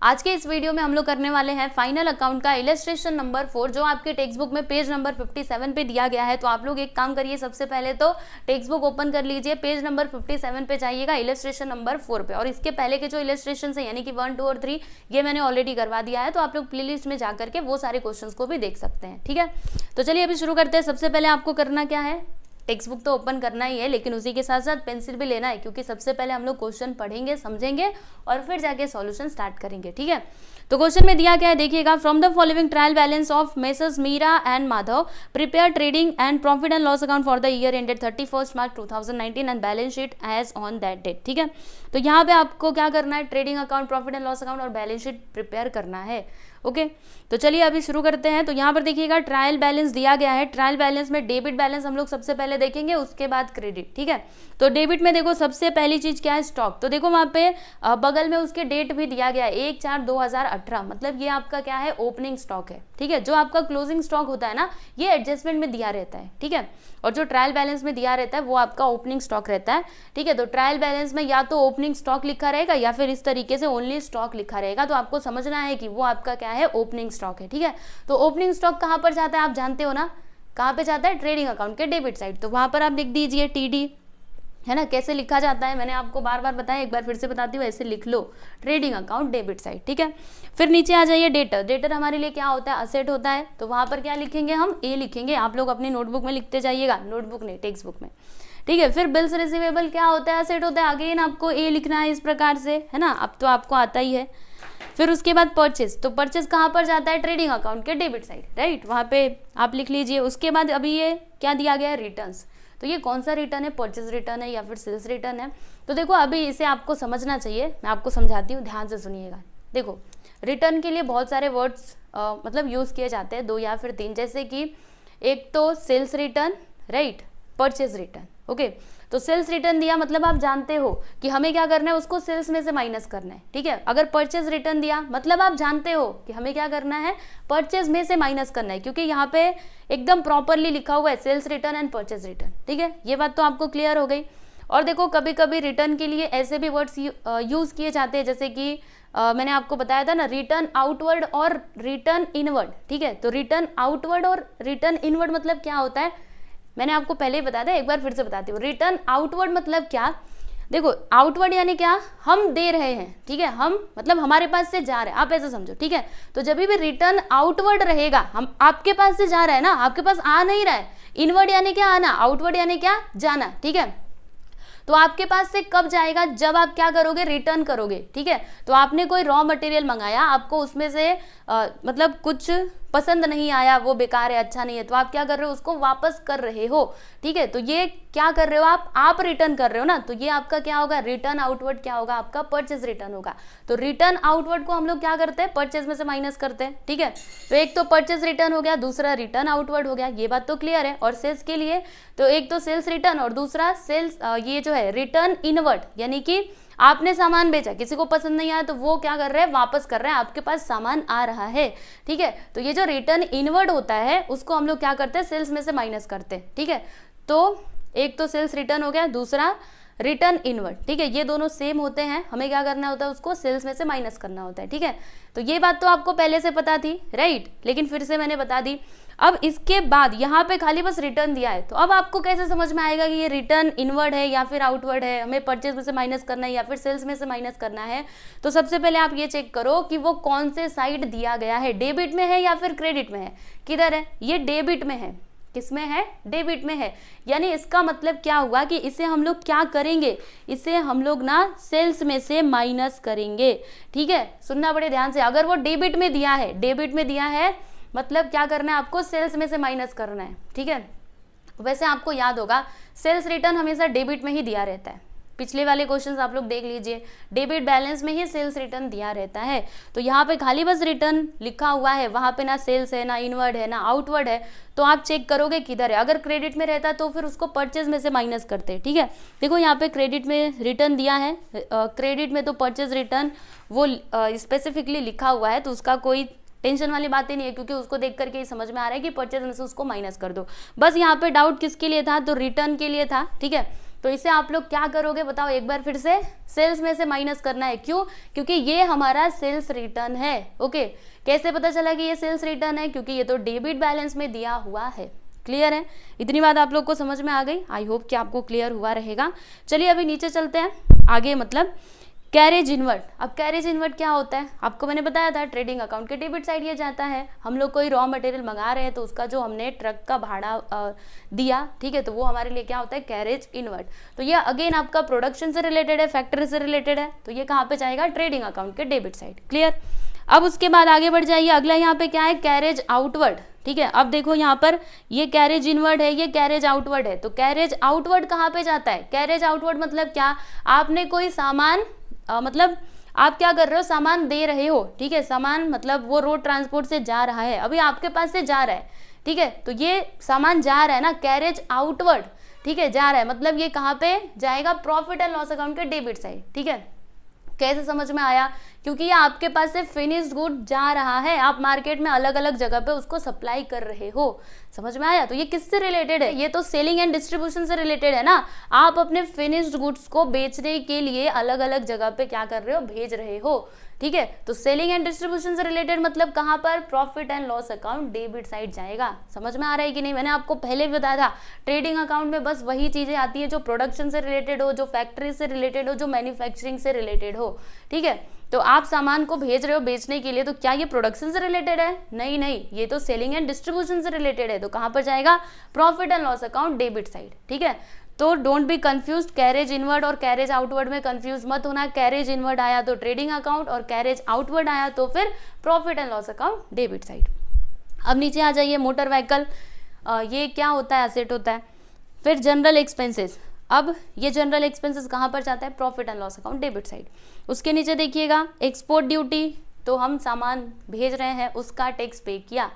आज के इस वीडियो में हम लोग करने वाले हैं फाइनल अकाउंट का इलस्ट्रेशन नंबर 4 जो आपके टेक्स्ट बुक में पेज नंबर 57 पे दिया गया है। तो आप लोग एक काम करिए, सबसे पहले तो टेक्स्ट बुक ओपन कर लीजिए, पेज नंबर 57 पे जाइएगा, इलस्ट्रेशन नंबर 4 पे। और इसके पहले के जो इलस्ट्रेशन है यानी कि 1, 2 और 3 ये मैंने ऑलरेडी करवा दिया है, तो आप लोग प्लेलिस्ट में जाकर के वो सारे क्वेश्चन को भी देख सकते हैं। ठीक है, तो चलिए अभी शुरू करते हैं। सबसे पहले आपको करना क्या है, टेक्स्ट बुक तो ओपन करना ही है, लेकिन उसी के साथ साथ पेंसिल भी लेना है, क्योंकि सबसे पहले हम लोग क्वेश्चन पढ़ेंगे, समझेंगे और फिर जाके सॉल्यूशन स्टार्ट करेंगे। ठीक है, तो क्वेश्चन में दिया क्या है देखिएगा, from the following trial balance of messrs Meera and Madhav prepare trading and profit and loss account for the year ended 31 March 2019 and balance sheet as on that date. ठीक है, तो यहाँ पे आपको क्या करना है, trading account, profit and loss account और बैलेंस शीट प्रिपेयर करना है। ओके, तो चलिए अभी शुरू करते हैं। तो यहाँ पर देखिएगा ट्रायल बैलेंस दिया गया है। ट्रायल बैलेंस में डेबिट बैलेंस हम लोग सबसे पहले देखेंगे, उसके बाद क्रेडिट। ठीक है, तो डेबिट में देखो सबसे पहली चीज क्या है, स्टॉक। तो देखो वहां पे बगल में उसके डेट भी दिया गया है 1/4/2018, मतलब ये आपका क्या है, ओपनिंग स्टॉक है। ठीक है, जो आपका क्लोजिंग स्टॉक होता है ना, ये एडजस्टमेंट में दिया रहता है। ठीक है, और जो ट्रायल बैलेंस में दिया रहता है वो आपका ओपनिंग स्टॉक रहता है। ठीक है, तो ट्रायल बैलेंस में या तो ओपनिंग स्टॉक लिखा रहेगा या फिर इस तरीके से ओनली स्टॉक लिखा रहेगा। तो आपको समझना है कि वो आपका क्या है, ओपनिंग स्टॉक है। ठीक है, तो ओपनिंग स्टॉक कहाँ पर जाता है आप जानते हो ना, कहाँ पे जाता है, ट्रेडिंग अकाउंट के डेबिट साइड। तो वहां पर आप लिख दीजिए TD, है ना। कैसे लिखा जाता है मैंने आपको बार बार बताया, एक बार फिर से बताती हूँ, ऐसे लिख लो, ट्रेडिंग अकाउंट डेबिट साइड। ठीक है, फिर नीचे आ जाइए डेटर। डेटर हमारे लिए क्या होता है, असेट होता है। तो वहां पर क्या लिखेंगे, हम A लिखेंगे। आप लोग अपनी नोटबुक में लिखते जाइएगा, नोटबुक नहीं टेक्स्ट बुक में। ठीक है, फिर बिल्स रिसीवेबल क्या होता है, असेट होता है। अगेन आपको A लिखना है इस प्रकार से, है ना, अब तो आपको आता ही है। फिर उसके बाद परचेज, तो परचेज कहाँ पर जाता है, ट्रेडिंग अकाउंट के डेबिट साइड, राइट, वहाँ पे आप लिख लीजिए। उसके बाद अभी ये क्या दिया गया है, रिटर्न्स। तो ये कौन सा रिटर्न है, परचेज रिटर्न है या फिर सेल्स रिटर्न है। तो देखो अभी इसे आपको समझना चाहिए, मैं आपको समझाती हूँ, ध्यान से सुनिएगा। देखो रिटर्न के लिए बहुत सारे वर्ड्स मतलब यूज़ किए जाते हैं, 2 या फिर 3, जैसे कि एक तो sales return, right, purchase return. Okay, तो सेल्स रिटर्न दिया मतलब आप जानते हो कि हमें क्या करना है, उसको सेल्स में से माइनस करना है। ठीक है, अगर परचेज रिटर्न दिया मतलब आप जानते हो कि हमें क्या करना है, परचेज में से माइनस करना है, क्योंकि यहाँ पे एकदम प्रॉपरली लिखा हुआ है sales return and purchase return. ठीक है, ये बात तो आपको क्लियर हो गई। और देखो कभी कभी रिटर्न के लिए ऐसे भी वर्ड्स यूज किए जाते हैं, जैसे कि मैंने आपको बताया था ना, रिटर्न आउटवर्ड और रिटर्न इनवर्ड। ठीक है, तो रिटर्न आउटवर्ड और रिटर्न इनवर्ड मतलब क्या होता है, मैंने आपको पहले ही बताया था, एक बार फिर से बताती हूँ। रिटर्न आउटवर्ड मतलब क्या, देखो आउटवर्ड यानी क्या, हम दे रहे हैं। ठीक है, हम मतलब हमारे पास से जा रहे हैं, आप ऐसे समझो। ठीक है, तो जब भी रिटर्न आउटवर्ड रहेगा, हम आपके पास से जा रहा है ना, आपके पास आ नहीं रहा है। इनवर्ड यानी क्या, आना, आउटवर्ड यानी क्या, जाना। ठीक है, तो आपके पास से कब जाएगा, जब आप क्या करोगे, रिटर्न करोगे। ठीक है, तो आपने कोई रॉ मटेरियल मंगाया, आपको उसमें से मतलब कुछ पसंद नहीं आया, वो बेकार है, अच्छा नहीं है, तो आप क्या कर रहे हो, उसको वापस कर रहे हो। ठीक है, तो ये क्या कर रहे हो आप रिटर्न कर रहे हो ना, तो ये आपका क्या होगा, रिटर्न आउटवर्ड क्या होगा, आपका परचेज रिटर्न होगा। तो रिटर्न आउटवर्ड को हम लोग क्या करते हैं, परचेज में से माइनस करते हैं। ठीक है, तो एक तो परचेज रिटर्न हो गया, दूसरा रिटर्न आउटवर्ड हो गया, ये बात तो क्लियर है। और सेल्स के लिए तो एक तो सेल्स रिटर्न और दूसरा सेल्स ये जो है रिटर्न इनवर्ड, यानी कि आपने सामान बेचा, किसी को पसंद नहीं आया तो वो क्या कर रहे हैं, वापस कर रहे हैं, आपके पास सामान आ रहा है। ठीक है, तो ये जो रिटर्न इनवर्ड होता है उसको हम लोग क्या करते हैं, सेल्स में से माइनस करते हैं। ठीक है, तो एक तो सेल्स रिटर्न हो गया, दूसरा रिटर्न इनवर्ड। ठीक है, ये दोनों सेम होते हैं, हमें क्या करना होता है, उसको सेल्स में से माइनस करना होता है। ठीक है, तो ये बात तो आपको पहले से पता थी, राइट, लेकिन फिर से मैंने बता दी। अब इसके बाद यहाँ पे खाली बस रिटर्न दिया है, तो अब आपको कैसे समझ में आएगा कि ये रिटर्न इनवर्ड है या फिर आउटवर्ड है, हमें परचेज में से माइनस करना है या फिर सेल्स में से माइनस करना है। तो सबसे पहले आप ये चेक करो कि वो कौन से साइड दिया गया है, डेबिट में है या फिर क्रेडिट में है। किधर है, ये डेबिट में है। किसमें है, डेबिट में है। यानी इसका मतलब क्या हुआ कि इसे हम लोग क्या करेंगे, इसे हम लोग ना सेल्स में से माइनस करेंगे। ठीक है, सुनना बड़े ध्यान से, अगर वो डेबिट में दिया है, डेबिट में दिया है मतलब क्या करना है आपको, सेल्स में से माइनस करना है। ठीक है, वैसे आपको याद होगा सेल्स रिटर्न हमेशा डेबिट में ही दिया रहता है, पिछले वाले क्वेश्चंस आप लोग देख लीजिए, डेबिट बैलेंस में ही सेल्स रिटर्न दिया रहता है। तो यहाँ पे खाली बस रिटर्न लिखा हुआ है, वहाँ पे ना सेल्स है, ना इनवर्ड है, ना आउटवर्ड है, तो आप चेक करोगे किधर है। अगर क्रेडिट में रहता तो फिर उसको परचेज में से माइनस करते। ठीक है, देखो यहाँ पे क्रेडिट में रिटर्न दिया है, क्रेडिट में तो परचेज रिटर्न वो स्पेसिफिकली लिखा हुआ है, तो उसका कोई टेंशन वाली बात ही नहीं है, क्योंकि उसको देख करके ही समझ में आ रहा है कि परचेज में से उसको माइनस कर दो। बस यहाँ पे डाउट किसके लिए था, तो रिटर्न के लिए था। ठीक है, तो इसे आप लोग क्या करोगे बताओ एक बार फिर से, सेल्स में से माइनस करना है। क्यों? क्योंकि ये हमारा सेल्स रिटर्न है। ओके, कैसे पता चला कि ये सेल्स रिटर्न है? क्योंकि ये तो डेबिट बैलेंस में दिया हुआ है। क्लियर है? इतनी बात आप लोग को समझ में आ गई? आई होप कि आपको क्लियर हुआ रहेगा। चलिए अभी नीचे चलते हैं आगे, मतलब कैरेज इनवर्ड। अब कैरेज इनवर्ड क्या होता है? आपको मैंने बताया था ट्रेडिंग अकाउंट के डेबिट साइड ये जाता है। हम लोग कोई रॉ मटेरियल मंगा रहे हैं तो उसका जो हमने ट्रक का भाड़ा दिया, ठीक है, तो वो हमारे लिए क्या होता है? Carriage inward. तो ये अगेन आपका प्रोडक्शन से रिलेटेड है, फैक्ट्री से रिलेटेड है, तो ये कहाँ पे जाएगा? ट्रेडिंग अकाउंट के डेबिट साइड। क्लियर? अब उसके बाद आगे बढ़ जाइए, अगला यहाँ पे क्या है? Carriage outward. ठीक है, अब देखो यहाँ पर ये कैरेज इनवर्ड है, ये कैरेज आउटवर्ड है। तो कैरेज आउटवर्ड कहाँ पे जाता है? कैरेज आउटवर्ड मतलब क्या? आपने कोई सामान मतलब आप क्या कर रहे हो? सामान दे रहे हो, ठीक है, सामान मतलब वो रोड ट्रांसपोर्ट से जा रहा है, अभी आपके पास से जा रहा है, ठीक है, तो ये सामान जा रहा है ना, कैरेज आउटवर्ड, ठीक है, जा रहा है, मतलब ये कहाँ पे जाएगा? प्रॉफिट एंड लॉस अकाउंट के डेबिट साइड। ठीक है, कैसे समझ में आया? क्योंकि ये आपके पास से फिनिश्ड गुड जा रहा है, आप मार्केट में अलग अलग जगह पे उसको सप्लाई कर रहे हो। समझ में आया? तो ये किससे रिलेटेड है? ये तो सेलिंग एंड डिस्ट्रीब्यूशन से रिलेटेड है ना। आप अपने फिनिश्ड गुड्स को बेचने के लिए अलग अलग जगह पे क्या कर रहे हो? भेज रहे हो। ठीक है, तो सेलिंग एंड डिस्ट्रीब्यूशन से रिलेटेड मतलब कहाँ पर? Profit and loss account debit side जाएगा। समझ में आ रहा है कि नहीं? मैंने आपको पहले भी बताया था ट्रेडिंग अकाउंट में बस वही चीजें आती है जो प्रोडक्शन से रिलेटेड हो, जो फैक्ट्री से रिलेटेड हो, जो मैन्युफैक्चरिंग से रिलेटेड हो। ठीक है, तो आप सामान को भेज रहे हो बेचने के लिए, तो क्या ये प्रोडक्शन से रिलेटेड है? नहीं नहीं, ये तो सेलिंग एंड डिस्ट्रीब्यूशन से रिलेटेड है। तो कहाँ पर जाएगा? Profit and loss account debit side. ठीक है, तो don't be confuse, carriage inward और कैरेज आउटवर्ड में कंफ्यूज मत होना। कैरेज इनवर्ड आया तो ट्रेडिंग अकाउंट और कैरेज आउटवर्ड आया तो फिर profit and loss account debit side. अब नीचे आ जाइए, मोटर व्हीकल, ये क्या होता है? एसेट होता है। फिर जनरल एक्सपेंसेस, अब ये जनरल एक्सपेंसेस कहाँ पर जाता है? Profit and loss account debit side. उसके नीचे देखिएगा एक्सपोर्ट ड्यूटी, तो हम सामान भेज रहे हैं उसका टैक्स पे किया,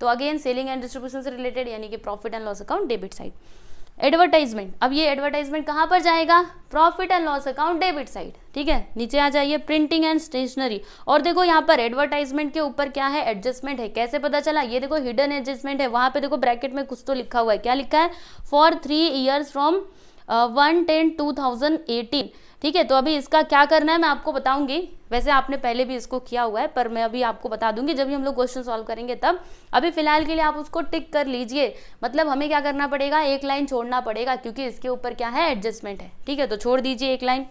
तो अगेन सेलिंग एंड डिस्ट्रीब्यूशन से रिलेटेड, यानी कि profit and loss account debit side. Advertisement, अब ये एडवर्टाइजमेंट कहाँ पर जाएगा? Profit and loss account debit side. ठीक है, नीचे आ जाइए प्रिंटिंग एंड स्टेशनरी, और देखो यहाँ पर एडवर्टाइजमेंट के ऊपर क्या है? एडजस्टमेंट है। कैसे पता चला? ये देखो हिडन एडजस्टमेंट है, वहां पे देखो ब्रैकेट में कुछ तो लिखा हुआ है। क्या लिखा है? For 3 years from 1/10/2018। ठीक है, तो अभी इसका क्या करना है मैं आपको बताऊंगी। वैसे आपने पहले भी इसको किया हुआ है, पर मैं अभी आपको बता दूंगी जब भी हम लोग क्वेश्चन सॉल्व करेंगे तब। अभी फिलहाल के लिए आप उसको टिक कर लीजिए, मतलब हमें क्या करना पड़ेगा? एक लाइन छोड़ना पड़ेगा, क्योंकि इसके ऊपर क्या है? एडजस्टमेंट है। ठीक है, तो छोड़ दीजिए एक लाइन।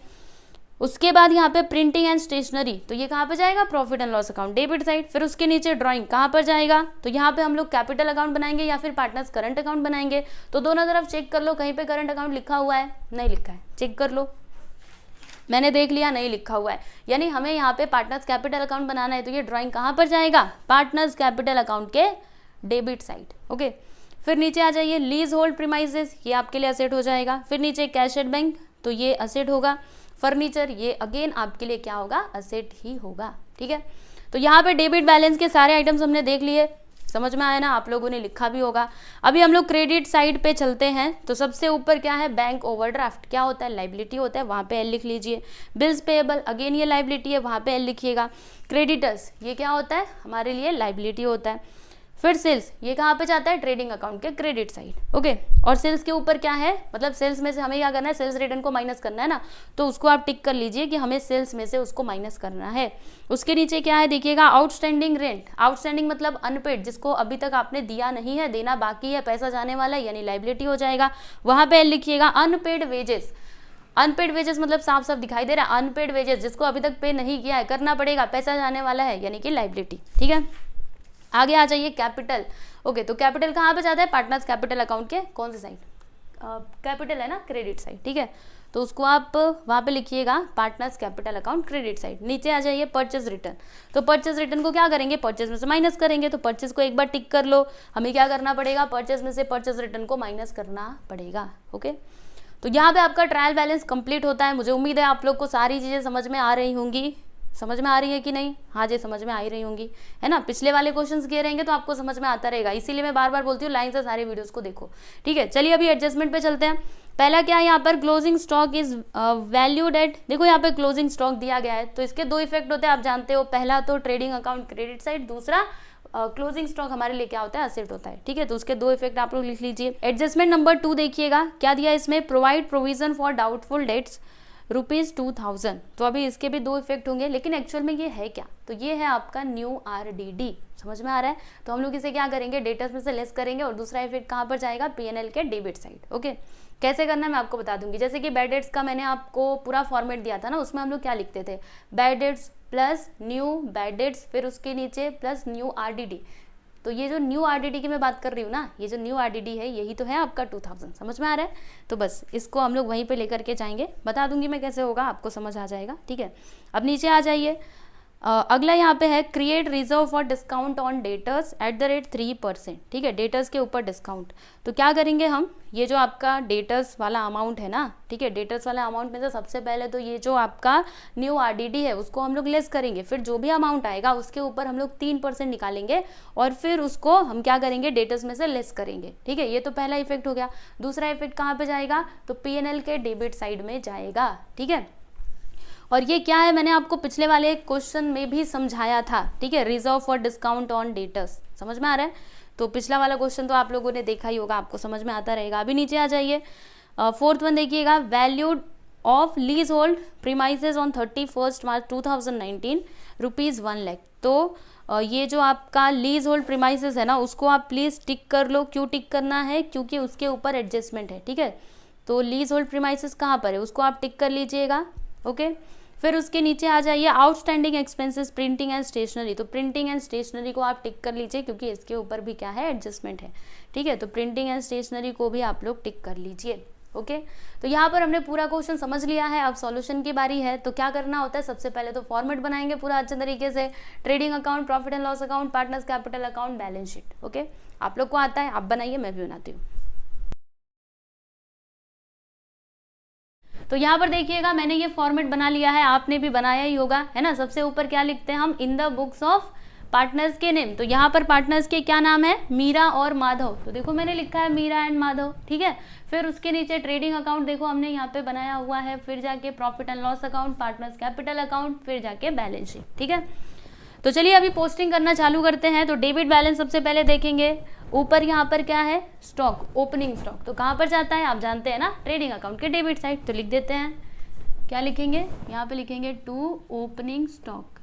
उसके बाद यहाँ पे प्रिंटिंग एंड स्टेशनरी, तो ये कहाँ पे जाएगा? Profit and loss account debit side. फिर उसके नीचे ड्राइंग कहाँ पर जाएगा? तो यहाँ पे हम लोग कैपिटल अकाउंट बनाएंगे या फिर पार्टनर्स करंट अकाउंट बनाएंगे। तो दोनों तरफ चेक कर लो, कहीं पे करंट अकाउंट लिखा हुआ है? नहीं लिखा है, चेक कर लो। मैंने देख लिया, नहीं लिखा हुआ है, यानी हमें यहाँ पे पार्टनर्स कैपिटल अकाउंट बनाना है, तो ये ड्राइंग कहाँ पर जाएगा? पार्टनर्स कैपिटल अकाउंट के डेबिट साइड। ओके, फिर नीचे आ जाइए लीज होल्ड प्रीमाइसेस, ये आपके लिए असेट हो जाएगा। फिर नीचे कैश एट बैंक, तो ये असेट होगा। फर्नीचर, ये अगेन आपके लिए क्या होगा? असेट ही होगा। ठीक है, तो यहाँ पे डेबिट बैलेंस के सारे आइटम्स हमने देख लिए, समझ में आया ना? आप लोगों ने लिखा भी होगा। अभी हम लोग क्रेडिट साइड पे चलते हैं, तो सबसे ऊपर क्या है? Bank overdraft. क्या होता है? लाइबिलिटी होता है, वहाँ पे एल लिख लीजिए। बिल्स पेएबल, अगेन ये लाइबिलिटी है, वहाँ पे एल लिखिएगा। क्रेडिटर्स, ये क्या होता है? हमारे लिए लाइबिलिटी होता है। फिर सेल्स, ये कहाँ पे जाता है? ट्रेडिंग अकाउंट के क्रेडिट साइड। ओके, और सेल्स के ऊपर क्या है? मतलब सेल्स में से हमें क्या करना है? सेल्स रिटर्न को माइनस करना है ना, तो उसको आप टिक कर लीजिए कि हमें सेल्स में से उसको माइनस करना है। उसके नीचे क्या है? देखिएगा आउटस्टैंडिंग रेंट। आउटस्टैंडिंग मतलब अनपेड, जिसको अभी तक आपने दिया नहीं है, देना बाकी है, पैसा जाने वाला है, यानी लाइबिलिटी हो जाएगा, वहां पे लिखिएगा। अनपेड वेजेस, अनपेड वेजेस मतलब साफ साफ दिखाई दे रहा है, अनपेड वेजेस जिसको अभी तक पे नहीं किया है, करना पड़ेगा, पैसा जाने वाला है, यानी कि लाइबिलिटी। ठीक है, आगे आ जाइए कैपिटल। ओके, तो कैपिटल कहाँ पे जाता है? पार्टनर्स कैपिटल अकाउंट के कौन से साइड? कैपिटल है ना, क्रेडिट साइड। ठीक है, तो उसको आप वहाँ पे लिखिएगा partners capital account credit side. नीचे आ जाइए परचेज रिटर्न, तो परचेज रिटर्न को क्या करेंगे? परचेज में से माइनस करेंगे, तो परचेज को एक बार टिक कर लो। हमें क्या करना पड़ेगा? परचेज में से परचेज रिटर्न को माइनस करना पड़ेगा। ओके, तो यहाँ पे आपका ट्रायल बैलेंस कंप्लीट होता है। मुझे उम्मीद है आप लोग को सारी चीज़ें समझ में आ रही होंगी। समझ में आ रही है कि नहीं? हाँ जी, समझ में आ ही रही होंगी, है ना? पिछले वाले क्वेश्चंस किए रहेंगे तो आपको समझ में आता रहेगा, इसीलिए मैं बार बार बोलती हूँ लाइन से सारे वीडियोस को देखो। ठीक है, चलिए अभी एडजस्टमेंट पे चलते हैं। पहला क्या है यहाँ पर? Closing stock is valued at, देखो यहाँ पे क्लोजिंग स्टॉक दिया गया है, तो इसके दो इफेक्ट होते हैं, आप जानते हो। पहला तो ट्रेडिंग अकाउंट क्रेडिट साइड, दूसरा क्लोजिंग स्टॉक हमारे लिए क्या होता है, असेट होता है, ठीक है। तो उसके दो इफेक्ट आप लोग लिख लीजिए। एडजस्टमेंट नंबर 2 देखिएगा क्या दिया इसमें, provide provision for doubtful debts ₹2000। तो अभी इसके भी दो इफेक्ट होंगे, लेकिन एक्चुअल में ये है क्या, तो ये है आपका न्यू RDD, समझ में आ रहा है। तो हम लोग इसे क्या करेंगे, डेटर्स में से लेस करेंगे और दूसरा इफेक्ट कहाँ पर जाएगा, PNL के डेबिट साइड। ओके, कैसे करना है मैं आपको बता दूंगी। जैसे कि बैड डेट्स का मैंने आपको पूरा फॉर्मेट दिया था ना, उसमें हम लोग क्या लिखते थे, bad debts plus new bad debts, फिर उसके नीचे प्लस न्यू RDD। तो ये जो न्यू RDD की मैं बात कर रही हूँ ना, ये जो न्यू RDD है यही तो है आपका 2000, समझ में आ रहा है। तो बस इसको हम लोग वहीं पे लेकर के जाएंगे, बता दूंगी मैं कैसे होगा, आपको समझ आ जाएगा, ठीक है। अब नीचे आ जाइए, अगला यहाँ पे है create reserve for discount on debtors @3%, ठीक है, डेटर्स के ऊपर डिस्काउंट। तो क्या करेंगे हम, ये जो आपका डेटर्स वाला अमाउंट है ना, ठीक है, डेटर्स वाला अमाउंट में से सबसे पहले तो ये जो आपका न्यू RDD है उसको हम लोग लेस करेंगे, फिर जो भी अमाउंट आएगा उसके ऊपर हम लोग 3% निकालेंगे और फिर उसको हम क्या करेंगे, डेटर्स में से लेस करेंगे, ठीक है। ये तो पहला इफेक्ट हो गया। दूसरा इफेक्ट कहाँ पे जाएगा, तो PNL के डेबिट साइड में जाएगा, ठीक है। और ये क्या है, मैंने आपको पिछले वाले क्वेश्चन में भी समझाया था, ठीक है, reserve for discount on debtors, समझ में आ रहा है। तो पिछला वाला क्वेश्चन तो आप लोगों ने देखा ही होगा, आपको समझ में आता रहेगा। अभी नीचे आ जाइए, 4th वन देखिएगा, value of lease hold premises on 31 March 2019 ₹1 lakh. तो ये जो आपका लीज होल्ड प्रीमाइसेस है ना, उसको आप प्लीज टिक कर लो। क्यों टिक करना है, क्योंकि उसके ऊपर एडजस्टमेंट है, ठीक है। तो लीज होल्ड प्रीमाइसेस कहाँ पर है, उसको आप टिक कर लीजिएगा, ओके। फिर उसके नीचे आ जाइए, outstanding expenses printing and stationery. तो प्रिंटिंग एंड स्टेशनरी को आप टिक कर लीजिए, क्योंकि इसके ऊपर भी क्या है, एडजस्टमेंट है, ठीक है। तो प्रिंटिंग एंड स्टेशनरी को भी आप लोग टिक कर लीजिए, ओके। तो यहाँ पर हमने पूरा क्वेश्चन समझ लिया है। अब सॉल्यूशन की बारी है। तो क्या करना होता है, सबसे पहले तो फॉर्मेट बनाएंगे पूरा अच्छे तरीके से, trading account, profit and loss account, partners capital account, balance sheet, okay. आप लोग को आता है, आप बनाइए, मैं भी बनाती हूँ। तो यहाँ पर देखिएगा, मैंने ये फॉर्मेट बना लिया है, आपने भी बनाया ही होगा, है ना। सबसे ऊपर क्या लिखते हैं हम, in the books of partners के नेम। तो यहाँ पर पार्टनर्स के क्या नाम है, मीरा और माधव। तो देखो मैंने लिखा है मीरा एंड माधव, ठीक है। फिर उसके नीचे ट्रेडिंग अकाउंट देखो हमने यहाँ पे बनाया हुआ है, फिर जाके profit and loss account, partners capital account, फिर जाके बैलेंस शीट, ठीक है। तो चलिए अभी पोस्टिंग करना चालू करते हैं। तो डेबिट बैलेंस सबसे पहले देखेंगे। ऊपर यहाँ पर क्या है, स्टॉक, ओपनिंग स्टॉक। तो कहाँ पर जाता है, आप जानते हैं ना, ट्रेडिंग अकाउंट के डेबिट साइड। तो लिख देते हैं, क्या लिखेंगे, यहाँ पे लिखेंगे टू ओपनिंग स्टॉक।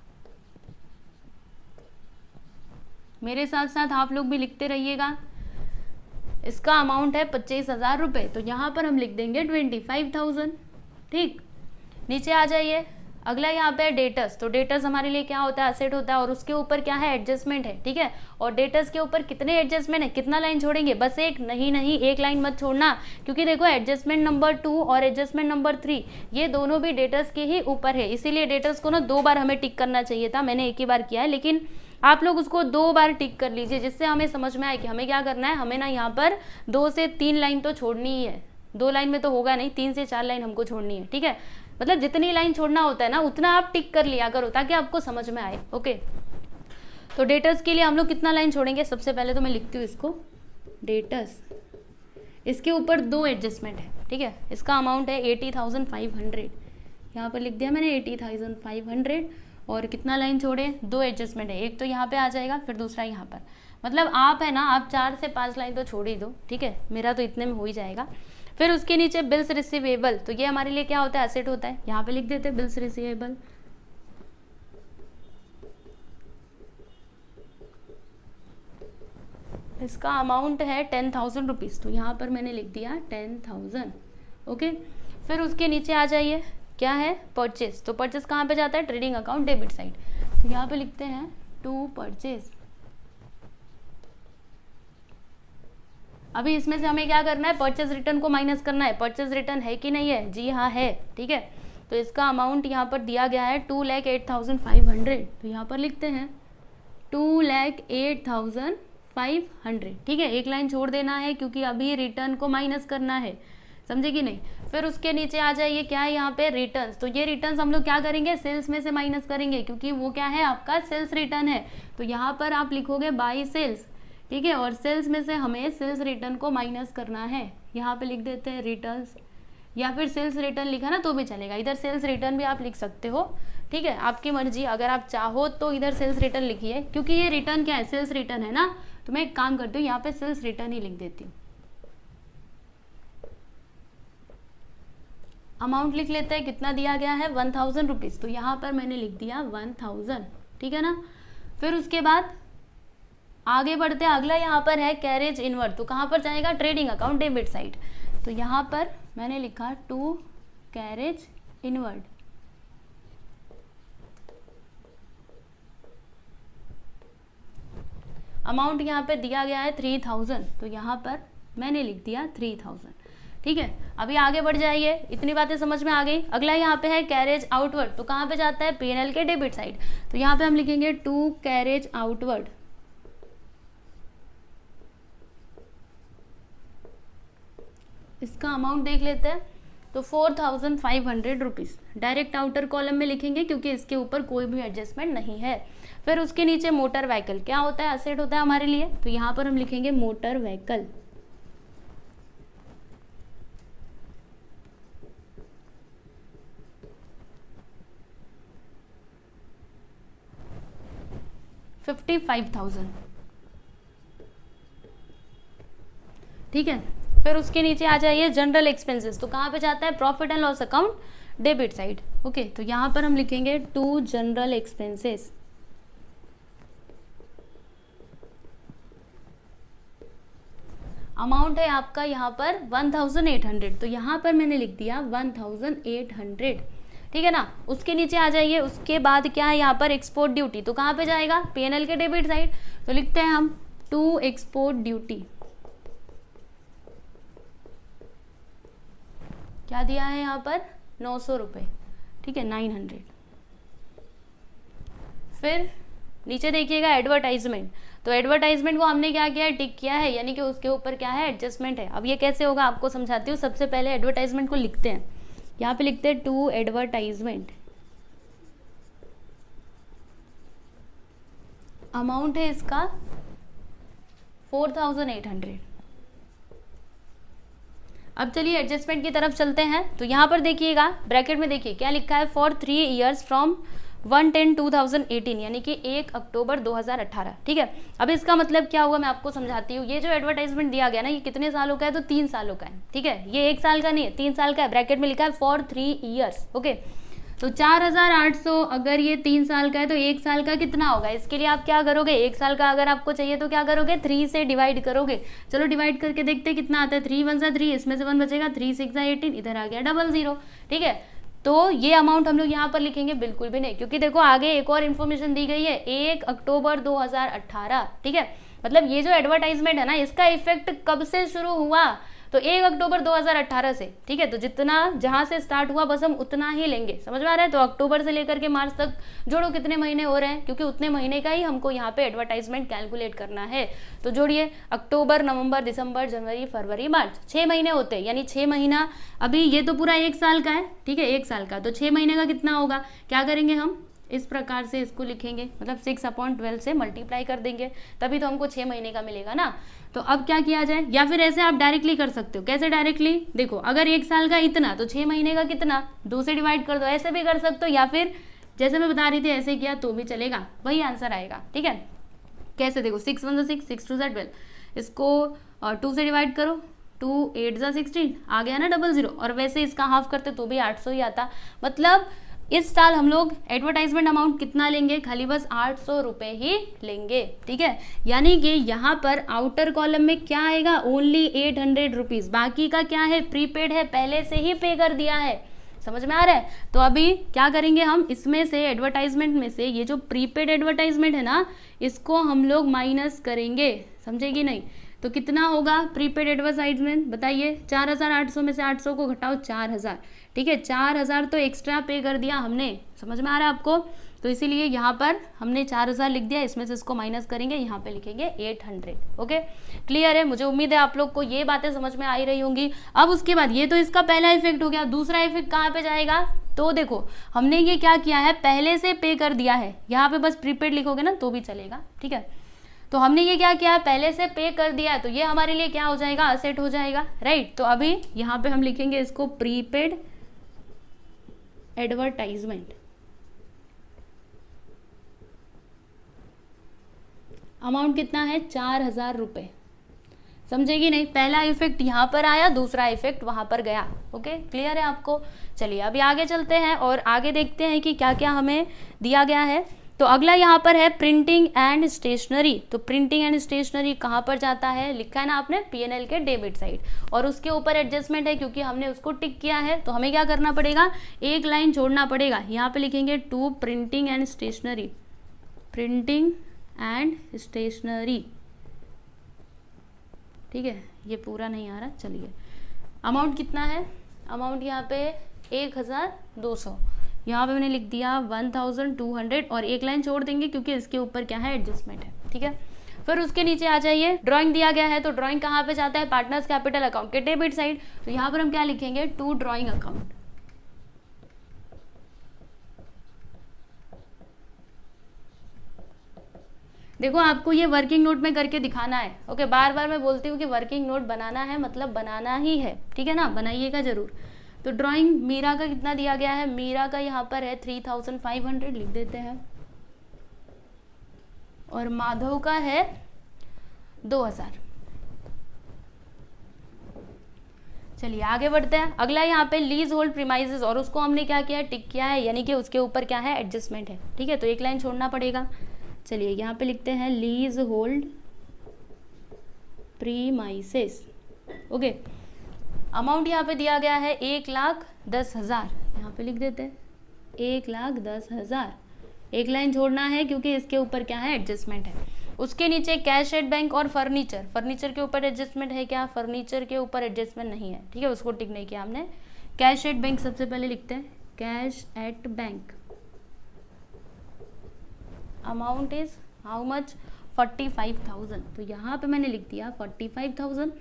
मेरे साथ साथ आप लोग भी लिखते रहिएगा। इसका अमाउंट है 25,000 रुपये, तो यहाँ पर हम लिख देंगे 25,000, ठीक। नीचे आ जाइए, अगला यहाँ पे डेटर्स। तो डेटर्स हमारे लिए क्या होता है, असेट होता है, और उसके ऊपर क्या है, एडजस्टमेंट है, ठीक है। और डेटर्स के ऊपर कितने एडजस्टमेंट है, कितना लाइन छोड़ेंगे, बस एक, नहीं एक लाइन मत छोड़ना, क्योंकि देखो एडजस्टमेंट नंबर 2 और एडजस्टमेंट नंबर 3 ये दोनों भी डेटर्स के ही ऊपर है। इसीलिए डेटर्स को ना 2 बार हमें टिक करना चाहिए था, मैंने एक ही बार किया है, लेकिन आप लोग उसको 2 बार टिक कर लीजिए, जिससे हमें समझ में आए कि हमें क्या करना है। हमें ना यहाँ पर 2 से 3 लाइन तो छोड़नी ही है, 2 लाइन में तो होगा नहीं, 3 से 4 लाइन हमको छोड़नी है, ठीक है। मतलब जितनी लाइन छोड़ना होता है ना, उतना आप टिक कर लिया करो, ताकि आपको समझ में आए, ओके। तो डेटर्स के लिए हम लोग कितना लाइन छोड़ेंगे, सबसे पहले तो मैं लिखती हूँ इसको, डेटर्स, इसके ऊपर 2 एडजस्टमेंट है, ठीक है। इसका अमाउंट है 80,500, यहाँ पर लिख दिया मैंने 80,500, और कितना लाइन छोड़े, 2 एडजस्टमेंट है, एक तो यहाँ पे आ जाएगा, फिर दूसरा यहाँ पर। मतलब आप है ना, आप 4 से 5 लाइन तो छोड़ ही दो, ठीक है, मेरा तो इतने में हो ही जाएगा। फिर उसके नीचे बिल्स रिसीवेबल। तो ये हमारे लिए क्या होता है, एसेट होता है, यहाँ पे लिख देते हैं बिल्स रिसीवेबल। इसका अमाउंट है 10,000 रुपीज़, तो यहाँ पर मैंने लिख दिया 10,000, ओके। फिर उसके नीचे आ जाइए, क्या है, परचेज। तो परचेज कहाँ पे जाता है, ट्रेडिंग अकाउंट डेबिट साइड। तो यहाँ पे लिखते हैं टू परचेज। अभी इसमें से हमें क्या करना है, परचेज रिटर्न को माइनस करना है। परचेज रिटर्न है कि नहीं है, जी हाँ है, ठीक है। तो इसका अमाउंट यहाँ पर दिया गया है 2,08,500। तो यहाँ पर लिखते हैं 2,08,500, ठीक है। एक लाइन छोड़ देना है, क्योंकि अभी रिटर्न को माइनस करना है, समझे कि नहीं। फिर उसके नीचे आ जाइए, क्या है यहाँ पे, रिटर्न्स। तो ये रिटर्न्स हम लोग क्या करेंगे, सेल्स में से माइनस करेंगे, क्योंकि वो क्या है, आपका सेल्स रिटर्न है। तो यहाँ पर आप लिखोगे बाई सेल्स, ठीक है, और सेल्स में से हमें सेल्स रिटर्न को माइनस करना है। यहाँ पे लिख देते हैं रिटर्न्स, या फिर सेल्स रिटर्न लिखा ना तो भी चलेगा, इधर सेल्स रिटर्न भी आप लिख सकते हो, ठीक है, आपकी मर्जी, अगर आप चाहो तो इधर सेल्स रिटर्न लिखिए, क्योंकि ये रिटर्न क्या है, सेल्स रिटर्न है ना, तो मैं एक काम करती हूँ यहाँ पे सेल्स रिटर्न ही लिख देती हूँ। अमाउंट लिख लेते हैं, कितना दिया गया है 1000 रुपीज़, तो यहाँ पर मैंने लिख दिया 1000, ठीक है ना। फिर उसके बाद आगे बढ़ते हैं, अगला यहाँ पर है कैरेज इनवर्ड, तो कहाँ पर जाएगा, ट्रेडिंग अकाउंट डेबिट साइड, तो यहाँ पर मैंने लिखा टू कैरेज इनवर्ड। अमाउंट यहाँ पे दिया गया है 3000, तो यहाँ पर मैंने लिख दिया 3000, ठीक है। अभी आगे बढ़ जाइए, इतनी बातें समझ में आ गई। अगला यहाँ पे है कैरेज आउटवर्ड, तो कहाँ पे जाता है, पीएनएल के डेबिट साइड, तो यहाँ पे हम लिखेंगे टू कैरेज आउटवर्ड। इसका अमाउंट देख लेते हैं, तो 4500 रुपीज़ डायरेक्ट आउटर कॉलम में लिखेंगे, क्योंकि इसके ऊपर कोई भी एडजस्टमेंट नहीं है। फिर उसके नीचे मोटर व्हीकल, क्या होता है, असेट होता है हमारे लिए, तो यहाँ पर हम लिखेंगे मोटर व्हीकल। $55,000, ठीक है। फिर उसके नीचे आ जाइए जनरल एक्सपेंसेस, तो कहाँ पे जाता है, profit and loss account debit side, okay. तो यहाँ पर हम लिखेंगे टू जनरल एक्सपेंसेस। अमाउंट है आपका यहाँ पर 1800, तो यहाँ पर मैंने लिख दिया 1800, ठीक है ना। उसके नीचे आ जाइए, उसके बाद क्या है यहाँ पर, एक्सपोर्ट ड्यूटी, तो कहाँ पे जाएगा, पीएनएल के डेबिट साइड, तो लिखते हैं हम टू एक्सपोर्ट ड्यूटी। क्या दिया है यहाँ पर, 900 रुपये, ठीक है, 900। फिर नीचे देखिएगा एडवर्टाइजमेंट, तो एडवर्टाइजमेंट को हमने क्या किया है, टिक किया है, यानी कि उसके ऊपर क्या है, एडजस्टमेंट है। अब ये कैसे होगा आपको समझाती हूँ। सबसे पहले एडवर्टाइजमेंट को लिखते हैं, यहाँ पे लिखते हैं टू एडवर्टाइजमेंट। अमाउंट है इसका 4800। अब चलिए एडजस्टमेंट की तरफ चलते हैं, तो यहाँ पर देखिएगा ब्रैकेट में देखिए क्या लिखा है, फॉर 3 ईयर्स फ्रॉम 1/10/2018, यानी कि 1 अक्टूबर 2018, ठीक है। अब इसका मतलब क्या हुआ मैं आपको समझाती हूँ। ये जो एडवर्टाइजमेंट दिया गया ना, ये कितने सालों का है, तो 3 सालों का है, ठीक है। ये 1 साल का नहीं है, 3 साल का है, ब्रैकेट में लिखा है फॉर 3 ईयर्स, ओके। तो 4800 अगर ये 3 साल का है, तो 1 साल का कितना होगा, इसके लिए आप क्या करोगे, 1 साल का अगर आपको चाहिए तो क्या करोगे, 3 से डिवाइड करोगे। चलो डिवाइड करके देखते हैं कितना आता है, 3 1 3, इसमें से 1 बचेगा, 3 6 18, इधर आ गया 00, ठीक है। तो ये अमाउंट हम लोग यहाँ पर लिखेंगे बिल्कुल भी नहीं, क्योंकि देखो आगे एक और इन्फॉर्मेशन दी गई है, 1 अक्टूबर 2018, ठीक है। मतलब ये जो एडवर्टाइजमेंट है ना, इसका इफेक्ट कब से शुरू हुआ, तो 1 अक्टूबर 2018 से, ठीक है। तो जितना जहां से स्टार्ट हुआ बस हम उतना ही लेंगे, समझ में आ रहा है। तो अक्टूबर से लेकर के मार्च तक जोड़ो कितने महीने हो रहे हैं, क्योंकि उतने महीने का ही हमको यहाँ पे एडवर्टाइजमेंट कैलकुलेट करना है। तो जोड़िए, अक्टूबर, नवंबर, दिसंबर, जनवरी, फरवरी, मार्च, 6 महीने होते हैं, यानी 6 महीना। अभी ये तो पूरा 1 साल का है, ठीक है, 1 साल का, तो 6 महीने का कितना होगा, क्या करेंगे हम इस प्रकार से इसको लिखेंगे, मतलब 6/12 से मल्टीप्लाई कर देंगे, तभी तो हमको 6 महीने का मिलेगा ना। तो अब क्या किया जाए, या फिर ऐसे आप डायरेक्टली कर सकते हो। कैसे डायरेक्टली, देखो अगर 1 साल का इतना, तो 6 महीने का कितना, 2 से डिवाइड कर दो, ऐसे भी कर सकते हो, या फिर जैसे मैं बता रही थी ऐसे किया तो भी चलेगा, वही आंसर आएगा, ठीक है। कैसे, देखो 6 1 6, 6 2 12, इसको 2 से डिवाइड करो, 2 8 16, आ गया ना 00, और वैसे इसका हाफ करते तो भी 800 ही आता। मतलब इस साल हम लोग एडवर्टाइजमेंट अमाउंट कितना लेंगे, खाली बस 800 रुपये ही लेंगे, ठीक है। यानी कि यहाँ पर आउटर कॉलम में क्या आएगा, ओनली 800 रुपीज़, बाकी का क्या है, प्रीपेड है, पहले से ही पे कर दिया है, समझ में आ रहा है। तो अभी क्या करेंगे हम, इसमें से एडवर्टाइजमेंट में से ये जो प्रीपेड एडवर्टाइजमेंट है ना, इसको हम लोग माइनस करेंगे, समझेगी नहीं। तो कितना होगा प्रीपेड एडवर्टाइजमेंट, बताइए। 4800 में से 800 को घटाओ, 4000, ठीक है। 4000 तो एक्स्ट्रा पे कर दिया हमने, समझ में आ रहा है आपको। तो इसीलिए यहाँ पर हमने 4000 लिख दिया, इसमें से इसको माइनस करेंगे, यहाँ पे लिखेंगे 800, ओके। क्लियर है, मुझे उम्मीद है आप लोग को ये बातें समझ में आ ही रही होंगी। अब उसके बाद ये तो इसका पहला इफेक्ट हो गया, दूसरा इफेक्ट कहाँ पे जाएगा, तो देखो हमने ये क्या किया है, पहले से पे कर दिया है, यहाँ पे बस प्रीपेड लिखोगे ना तो भी चलेगा, ठीक है। तो हमने ये क्या किया, पहले से पे कर दिया है, तो ये हमारे लिए क्या हो जाएगा, असेट हो जाएगा, राइट। तो अभी यहाँ पे हम लिखेंगे इसको प्रीपेड एडवर्टाइजमेंट, अमाउंट कितना है 4000 रुपये। समझेगी नहीं, पहला इफेक्ट यहाँ पर आया, दूसरा इफेक्ट वहाँ पर गया। ओके, क्लियर है आपको। चलिए अभी आगे चलते हैं और आगे देखते हैं कि क्या क्या हमें दिया गया है। तो अगला यहाँ पर है प्रिंटिंग एंड स्टेशनरी। तो प्रिंटिंग एंड स्टेशनरी कहाँ पर जाता है, लिखा है ना आपने P&L के डेबिट साइड, और उसके ऊपर एडजस्टमेंट है क्योंकि हमने उसको टिक किया है। तो हमें क्या करना पड़ेगा, एक लाइन छोड़ना पड़ेगा। यहाँ पे लिखेंगे to printing and stationery, printing and stationery. ठीक है, ये पूरा नहीं आ रहा। चलिए अमाउंट कितना है, अमाउंट यहाँ पे 1200, यहाँ पे मैंने लिख दिया 1200 और एक लाइन छोड़ देंगे क्योंकि इसके ऊपर क्या है, एडजस्टमेंट है। ठीक है, फिर उसके नीचे आ जाइए, ड्राइंग दिया गया है। तो ड्राइंग कहाँ पे जाता है, पार्टनर्स कैपिटल अकाउंट के डेबिट साइड। तो यहाँ पर हम क्या लिखेंगे, टू ड्राइंग अकाउंट। देखो आपको ये वर्किंग नोट में करके दिखाना है। ओके, बार बार मैं बोलती हूँ कि वर्किंग नोट बनाना है, मतलब बनाना ही है। ठीक है ना, बनाइएगा जरूर। तो ड्राइंग मीरा का कितना दिया गया है, मीरा का यहाँ पर है 3500 लिख देते हैं, और माधव का है 2000। चलिए आगे बढ़ते हैं। अगला यहाँ पे लीज होल्ड प्रीमाइसेस, और उसको हमने क्या किया, टिक किया है, यानी कि उसके ऊपर क्या है, एडजस्टमेंट है। ठीक है, तो एक लाइन छोड़ना पड़ेगा। चलिए यहाँ पे लिखते हैं lease hold premises. Okay, amount यहाँ पे दिया गया है 1,10,000, यहाँ पे लिख देते हैं 1,10,000। एक लाइन छोड़ना है क्योंकि इसके ऊपर क्या है, एडजस्टमेंट है। उसके नीचे कैश एट बैंक और फर्नीचर, फर्नीचर के ऊपर एडजस्टमेंट है क्या, फर्नीचर के ऊपर एडजस्टमेंट नहीं है। ठीक है, उसको टिक नहीं किया हमने। कैश एट बैंक सबसे पहले लिखते हैं, cash at bank, amount is how much, 45,000। तो यहाँ पे मैंने लिख दिया 45,000।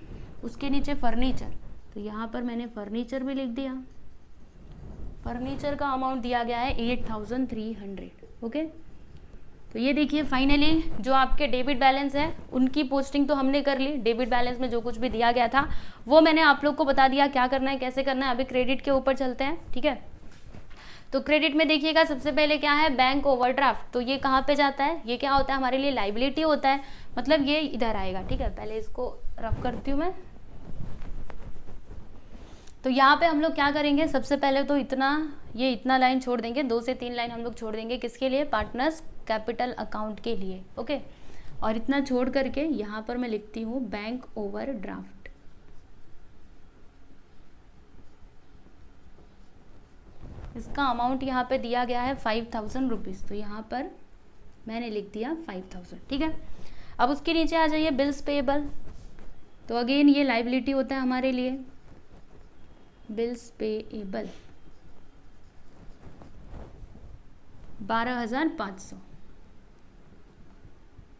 उसके नीचे फर्नीचर, तो यहाँ पर मैंने फर्नीचर भी लिख दिया। फर्नीचर का अमाउंट दिया गया है 8,300। ओके, तो ये देखिए फाइनली जो आपके डेबिट बैलेंस है उनकी पोस्टिंग तो हमने कर ली। डेबिट बैलेंस में जो कुछ भी दिया गया था वो मैंने आप लोग को बता दिया क्या करना है, कैसे करना है। अभी क्रेडिट के ऊपर चलते हैं। ठीक है, तो क्रेडिट में देखिएगा सबसे पहले क्या है, बैंक ओवरड्राफ्ट। तो ये कहाँ पे जाता है, ये क्या होता है, हमारे लिए लाइबिलिटी होता है, मतलब ये इधर आएगा। ठीक है, पहले इसको रफ करती हूँ मैं। तो यहाँ पे हम लोग क्या करेंगे, सबसे पहले तो इतना लाइन छोड़ देंगे, 2 से 3 लाइन हम लोग छोड़ देंगे, किसके लिए, पार्टनर्स कैपिटल अकाउंट के लिए। ओके, और इतना छोड़ करके यहाँ पर मैं लिखती हूँ बैंक ओवरड्राफ्ट। इसका अमाउंट यहाँ पे दिया गया है 5,000 रुपीज़। तो यहाँ पर मैंने लिख दिया 5,000। ठीक है, अब उसके नीचे आ जाइए बिल्स पेएबल। तो अगेन ये लाइबिलिटी होता है हमारे लिए, बिल्स पेएबल 12,500।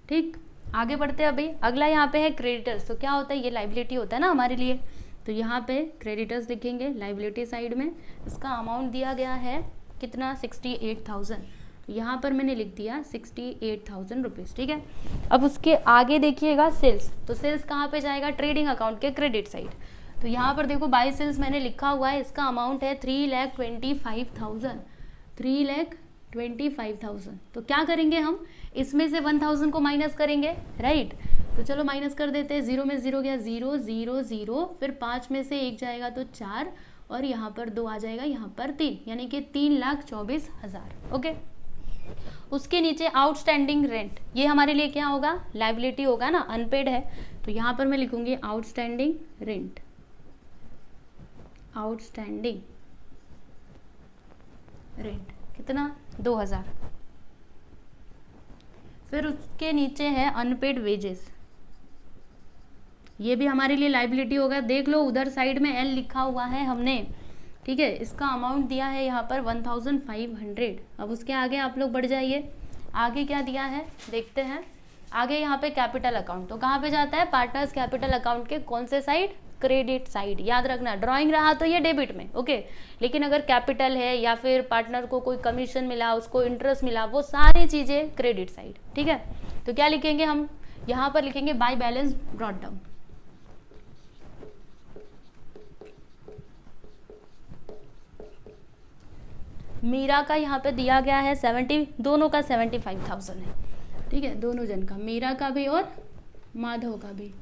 ठीक, आगे बढ़ते हैं। अभी अगला यहाँ पे है क्रेडिटर्स। तो क्या होता है, ये लाइबिलिटी होता है ना हमारे लिए। तो यहाँ पे क्रेडिटर्स लिखेंगे लाइबिलिटी साइड में। इसका अमाउंट दिया गया है कितना, 68,000। तो यहाँ पर मैंने लिख दिया 68,000 रुपीज़। ठीक है, अब उसके आगे देखिएगा सेल्स। तो सेल्स कहाँ पे जाएगा, ट्रेडिंग अकाउंट के क्रेडिट साइड। तो यहाँ पर देखो बाय सेल्स मैंने लिखा हुआ है, इसका अमाउंट है 3,25,000। 3,25,000। तो क्या करेंगे हम, इसमें से 1,000 को माइनस करेंगे, राइट। तो चलो माइनस कर देते हैं। 0 में 0 गया, 0 0 0, फिर 5 में से 1 जाएगा तो 4, और यहाँ पर 2 आ जाएगा, यहाँ पर 3, यानी कि 3,24,000। ओके, उसके नीचे आउटस्टैंडिंग रेंट, ये हमारे लिए क्या होगा, लाइबिलिटी होगा ना, अनपेड है। तो यहाँ पर मैं लिखूंगी आउटस्टैंडिंग रेंट, आउटस्टैंडिंग रेंट कितना, 2,000। फिर उसके नीचे है अनपेड वेजेस, ये भी हमारे लिए लाइबिलिटी होगा। देख लो उधर साइड में एल लिखा हुआ है हमने। ठीक है, इसका अमाउंट दिया है यहाँ पर 1,500। अब उसके आगे आप लोग बढ़ जाइए, आगे क्या दिया है देखते हैं। आगे यहाँ पे कैपिटल अकाउंट, तो कहाँ पे जाता है, पार्टनर्स कैपिटल अकाउंट के कौन से साइड, क्रेडिट साइड। याद रखना, ड्राइंग रहा तो ये डेबिट में, ओके, लेकिन अगर कैपिटल है या फिर पार्टनर को कोई कमीशन मिला, उसको इंटरेस्ट मिला, वो सारी चीजें क्रेडिट साइड। ठीक है, तो क्या लिखेंगे हम, यहाँ पर लिखेंगे by balance brought down. Meera का यहाँ पे दिया गया है 70, दोनों का 75,000 है। ठीक है, दोनों जन का, मीरा का भी और माधव का भी।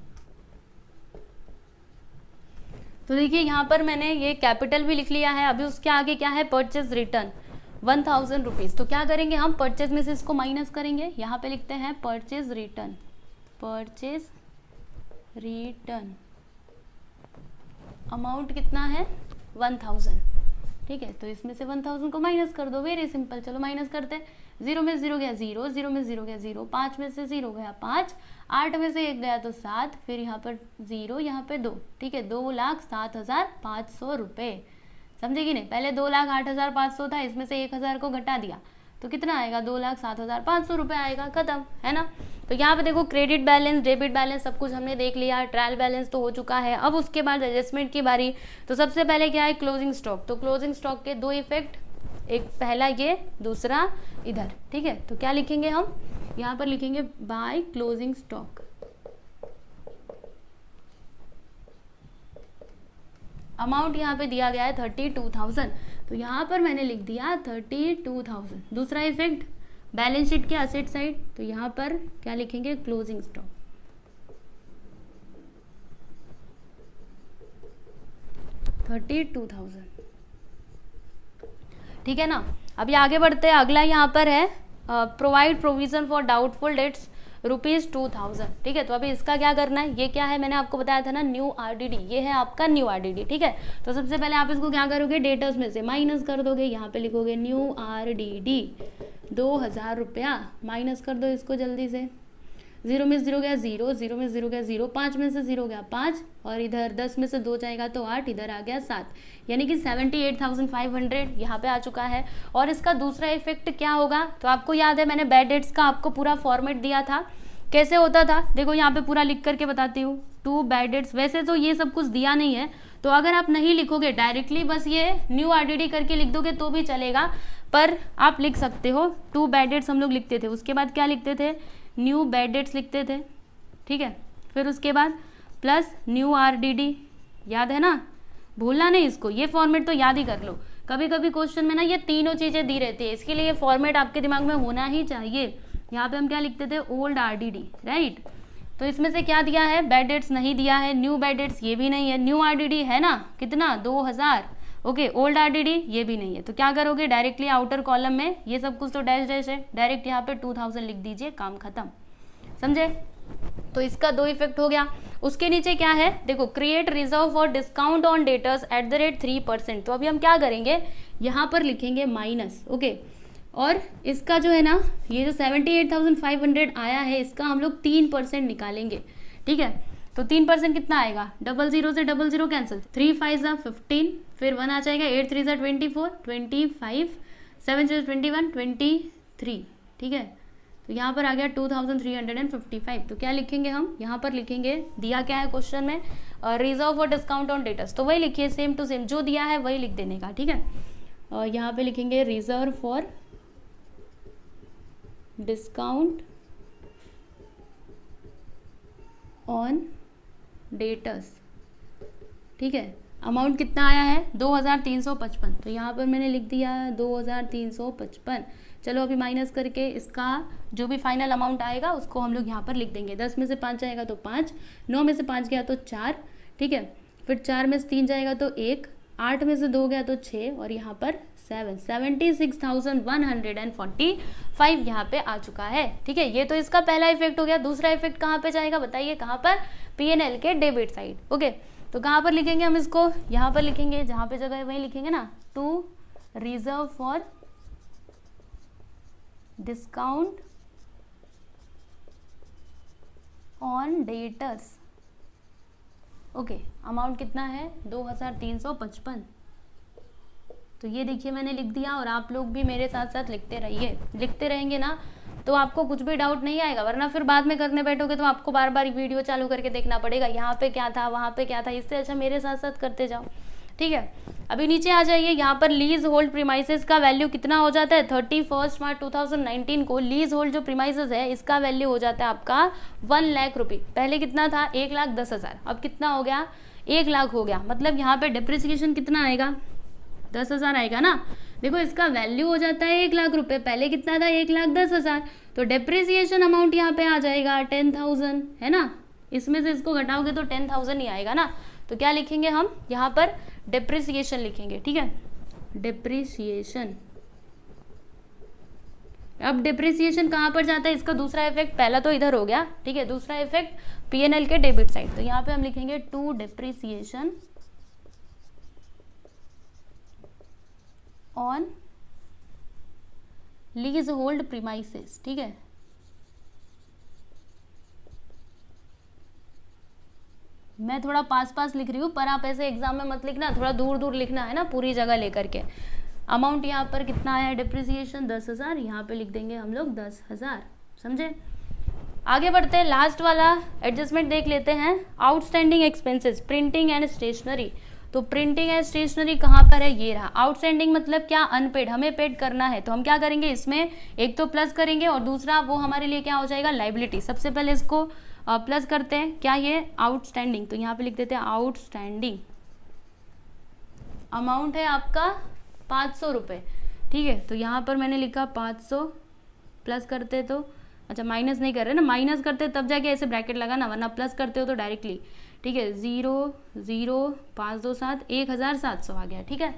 तो देखिए यहाँ पर मैंने ये कैपिटल भी लिख लिया है। अभी उसके आगे क्या है, परचेज रिटर्न 1000 रुपीज़। तो क्या करेंगे हम, परचेज में से इसको माइनस करेंगे, यहाँ पे लिखते हैं purchase return, purchase return amount कितना है 1000, ठीक है। तो इसमें से 1000 को माइनस कर दो, वेरी सिंपल। चलो माइनस करते हैं, 0 में 0 गया 0, 0 में 0 गया 0, 5 में से 0 गया 5, 8 में से 1 गया तो 7, फिर यहाँ पर 0, यहाँ पे 2, ठीक है, 2,07,500 रुपये। समझे कि नहीं, पहले 2,08,500 था, इसमें से 1000 को घटा दिया तो कितना आएगा, 2,07,500 रुपये आएगा, खत्म, है ना। तो यहाँ पे देखो क्रेडिट बैलेंस, डेबिट बैलेंस सब कुछ हमने देख लिया, ट्रायल बैलेंस तो हो चुका है। अब उसके बाद एडजस्टमेंट की बारी। तो सबसे पहले क्या है, क्लोजिंग स्टॉक। तो क्लोजिंग स्टॉक के दो इफेक्ट, एक पहला ये, दूसरा इधर, ठीक है। तो क्या लिखेंगे हम, यहाँ पर लिखेंगे बाय क्लोजिंग स्टॉक। अमाउंट यहाँ पे दिया गया है 32,000, तो यहाँ पर मैंने लिख दिया 32,000। दूसरा इफेक्ट बैलेंस शीट के असेट साइड, तो यहाँ पर क्या लिखेंगे, क्लोजिंग स्टॉक 32,000, ठीक है ना। अभी आगे बढ़ते हैं, अगला यहाँ पर है provide provision for doubtful debts ₹2,000, ठीक है। तो अभी इसका क्या करना है, ये क्या है, मैंने आपको बताया था ना, न्यू आरडीडी, ये है आपका न्यू आरडीडी, ठीक है। तो सबसे पहले आप इसको क्या करोगे, डेटर्स में से माइनस कर दोगे, यहाँ पे लिखोगे न्यू आरडीडी 2,000 रुपया, माइनस कर दो इसको जल्दी से। 0 में 0 गया 0, 0 में 0 गया 0, 5 में से 0 गया 5, और इधर 10 में से 2 जाएगा तो 8, इधर आ गया 7, यानी कि 78,500 यहाँ पे आ चुका है। और इसका दूसरा इफेक्ट क्या होगा, तो आपको याद है मैंने बैड डेट्स का आपको पूरा फॉर्मेट दिया था, कैसे होता था, देखो यहाँ पे पूरा लिख करके बताती हूँ। 2 बैड डेट्स, वैसे तो ये सब कुछ दिया नहीं है, तो अगर आप नहीं लिखोगे डायरेक्टली बस ये न्यू आरडीडी करके लिख दोगे तो भी चलेगा, पर आप लिख सकते हो 2 बैड डेट्स हम लोग लिखते थे, उसके बाद क्या लिखते थे, न्यू बैड डेट्स लिखते थे, ठीक है। फिर उसके बाद प्लस न्यू आरडीडी, याद है ना, भूलना नहीं इसको, ये फॉर्मेट तो याद ही कर लो। कभी कभी क्वेश्चन में ना ये तीनों चीज़ें दी रहती है, इसके लिए ये फॉर्मेट आपके दिमाग में होना ही चाहिए। यहाँ पे हम क्या लिखते थे, ओल्ड आरडीडी, राइट। तो इसमें से क्या दिया है, बैड डेट्स नहीं दिया है, न्यू बैड डेट्स ये भी नहीं है, न्यू आरडीडी है ना, कितना 2,000, ओके। ओल्ड आरडीडी ये भी नहीं है, तो क्या करोगे, डायरेक्टली आउटर कॉलम में ये सब कुछ तो डैश डैश है, डायरेक्ट यहाँ पे 2,000 लिख दीजिए, काम खत्म, समझे। तो इसका 2 इफेक्ट हो गया। उसके नीचे क्या है, देखो create reserve for discount on debtors @3%। तो अभी हम क्या करेंगे, यहाँ पर लिखेंगे माइनस, ओके। और इसका जो है ना, ये जो 78,500 आया है, इसका हम लोग 3% निकालेंगे, ठीक है। तो 3% कितना आएगा, 00 से 00 कैंसिल, 3 5 15, फिर 1 आ जाएगा, 8 3 24, 25, 7 6 21, 23, ठीक है। तो यहाँ पर आ गया 2,355। तो क्या लिखेंगे हम, यहाँ पर लिखेंगे, दिया क्या है क्वेश्चन में, reserve for discount on debtors, तो वही लिखिए, सेम टू सेम जो दिया है वही लिख देने का, ठीक है। और यहाँ पे लिखेंगे reserve for discount on debtors, ठीक है। अमाउंट कितना आया है, 2,355, तो यहाँ पर मैंने लिख दिया 2,355। चलो अभी माइनस करके इसका जो भी फाइनल अमाउंट आएगा उसको हम लोग यहाँ पर लिख देंगे। 10 में से 5 जाएगा तो 5, 9 में से 5 गया तो 4, ठीक है। फिर 4 में से 3 जाएगा तो 1, 8 में से 2 गया तो 6, और यहाँ पर 7, 76,145 यहाँ पे आ चुका है, ठीक है। ये तो इसका पहला इफेक्ट हो गया। दूसरा इफेक्ट कहाँ पे जाएगा, बताइए कहाँ पर, P&L के डेबिट साइड, ओके। तो कहाँ पर लिखेंगे हम इसको, यहाँ पर लिखेंगे, जहाँ पे जगह है वहीं लिखेंगे ना, to reserve for discount on debtors, okay. Amount कितना है, 2,355। तो ये देखिए मैंने लिख दिया, और आप लोग भी मेरे साथ साथ लिखते रहिए, लिखते रहेंगे ना तो आपको कुछ भी डाउट नहीं आएगा, वरना फिर बाद में करने बैठोगे तो आपको बार बार वीडियो चालू करके देखना पड़ेगा, यहाँ पे क्या था वहाँ पे क्या था। इससे अच्छा मेरे साथ साथ करते जाओ, ठीक है। अभी नीचे आ जाइए, यहाँ पर लीज होल्ड प्रीमाइसेस का वैल्यू कितना हो जाता है, 31 मार्च 2019 को लीज होल्ड जो प्रीमाइसेस है इसका वैल्यू हो जाता है आपका 1 लाख रुपये। पहले कितना था, 1,10,000, अब कितना हो गया, 1 लाख हो गया। मतलब यहाँ पे डिप्रिसिएशन कितना आएगा, 10,000 आएगा ना। देखो इसका वैल्यू हो जाता है 1 लाख रुपए, पहले कितना था 1,10,000, तो डेप्रिसिएशन अमाउंट यहाँ पे आ जाएगा 10,000, है ना। इसमें से इसको घटाओगे तो 10,000 ही आएगा ना। तो क्या लिखेंगे हम यहाँ पर, डेप्रिसिएशन लिखेंगे, ठीक है, डेप्रिसिएशन। अब डेप्रिसिएशन कहाँ पर जाता है, इसका दूसरा इफेक्ट, पहला तो इधर हो गया, ठीक है, दूसरा इफेक्ट पीएनएल के डेबिट साइड। तो यहाँ पे हम लिखेंगे to depreciation on lease hold premises, ठीक है। मैं थोड़ा पास पास लिख रही हूँ, पर आप ऐसे एग्जाम में मत लिखना, थोड़ा दूर दूर लिखना है ना, पूरी जगह लेकर के। अमाउंट यहाँ पर कितना आया है डेप्रिसिएशन, 10,000, यहाँ पे लिख देंगे हम लोग 10,000, समझे। आगे बढ़ते हैं, लास्ट वाला एडजस्टमेंट देख लेते हैं, outstanding expenses printing and stationery. तो प्रिंटिंग एंड स्टेशनरी कहाँ पर है, ये रहा। आउटस्टैंडिंग मतलब क्या, अनपेड, हमें पेड करना है, तो हम क्या करेंगे, इसमें एक तो प्लस करेंगे और दूसरा वो हमारे लिए क्या हो जाएगा, लाइबिलिटी। सबसे पहले इसको प्लस करते हैं, क्या ये आउटस्टैंडिंग, तो यहाँ पे लिख देते हैं आउटस्टैंडिंग अमाउंट है आपका 500 रुपये, ठीक है। तो यहाँ पर मैंने लिखा 500, प्लस करते तो, अच्छा माइनस नहीं कर रहे ना, माइनस करते तब जाके ऐसे ब्रैकेट लगाना, वरना प्लस करते हो तो डायरेक्टली, ठीक है। 0 0 5 2 7 1,700 आ गया, ठीक है।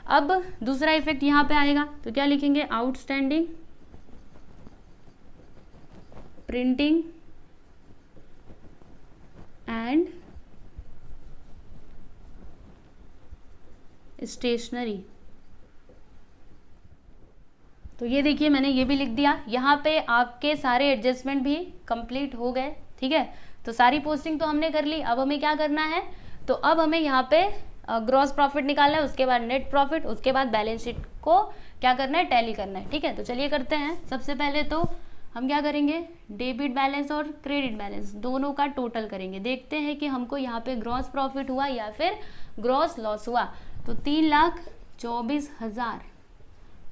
अब दूसरा इफेक्ट यहाँ पे आएगा, तो क्या लिखेंगे, आउटस्टैंडिंग प्रिंटिंग एंड स्टेशनरी। तो ये देखिए मैंने ये भी लिख दिया। यहाँ पे आपके सारे एडजस्टमेंट भी कंप्लीट हो गए, ठीक है। तो सारी पोस्टिंग तो हमने कर ली। अब हमें क्या करना है, तो अब हमें यहाँ पे ग्रॉस प्रॉफिट निकालना है, उसके बाद नेट प्रॉफिट, उसके बाद बैलेंस शीट को क्या करना है, टैली करना है, ठीक है। तो चलिए करते हैं। सबसे पहले तो हम क्या करेंगे, डेबिट बैलेंस और क्रेडिट बैलेंस दोनों का टोटल करेंगे। देखते हैं कि हमको यहाँ पे ग्रॉस प्रॉफिट हुआ या फिर ग्रॉस लॉस हुआ। तो 3,24,000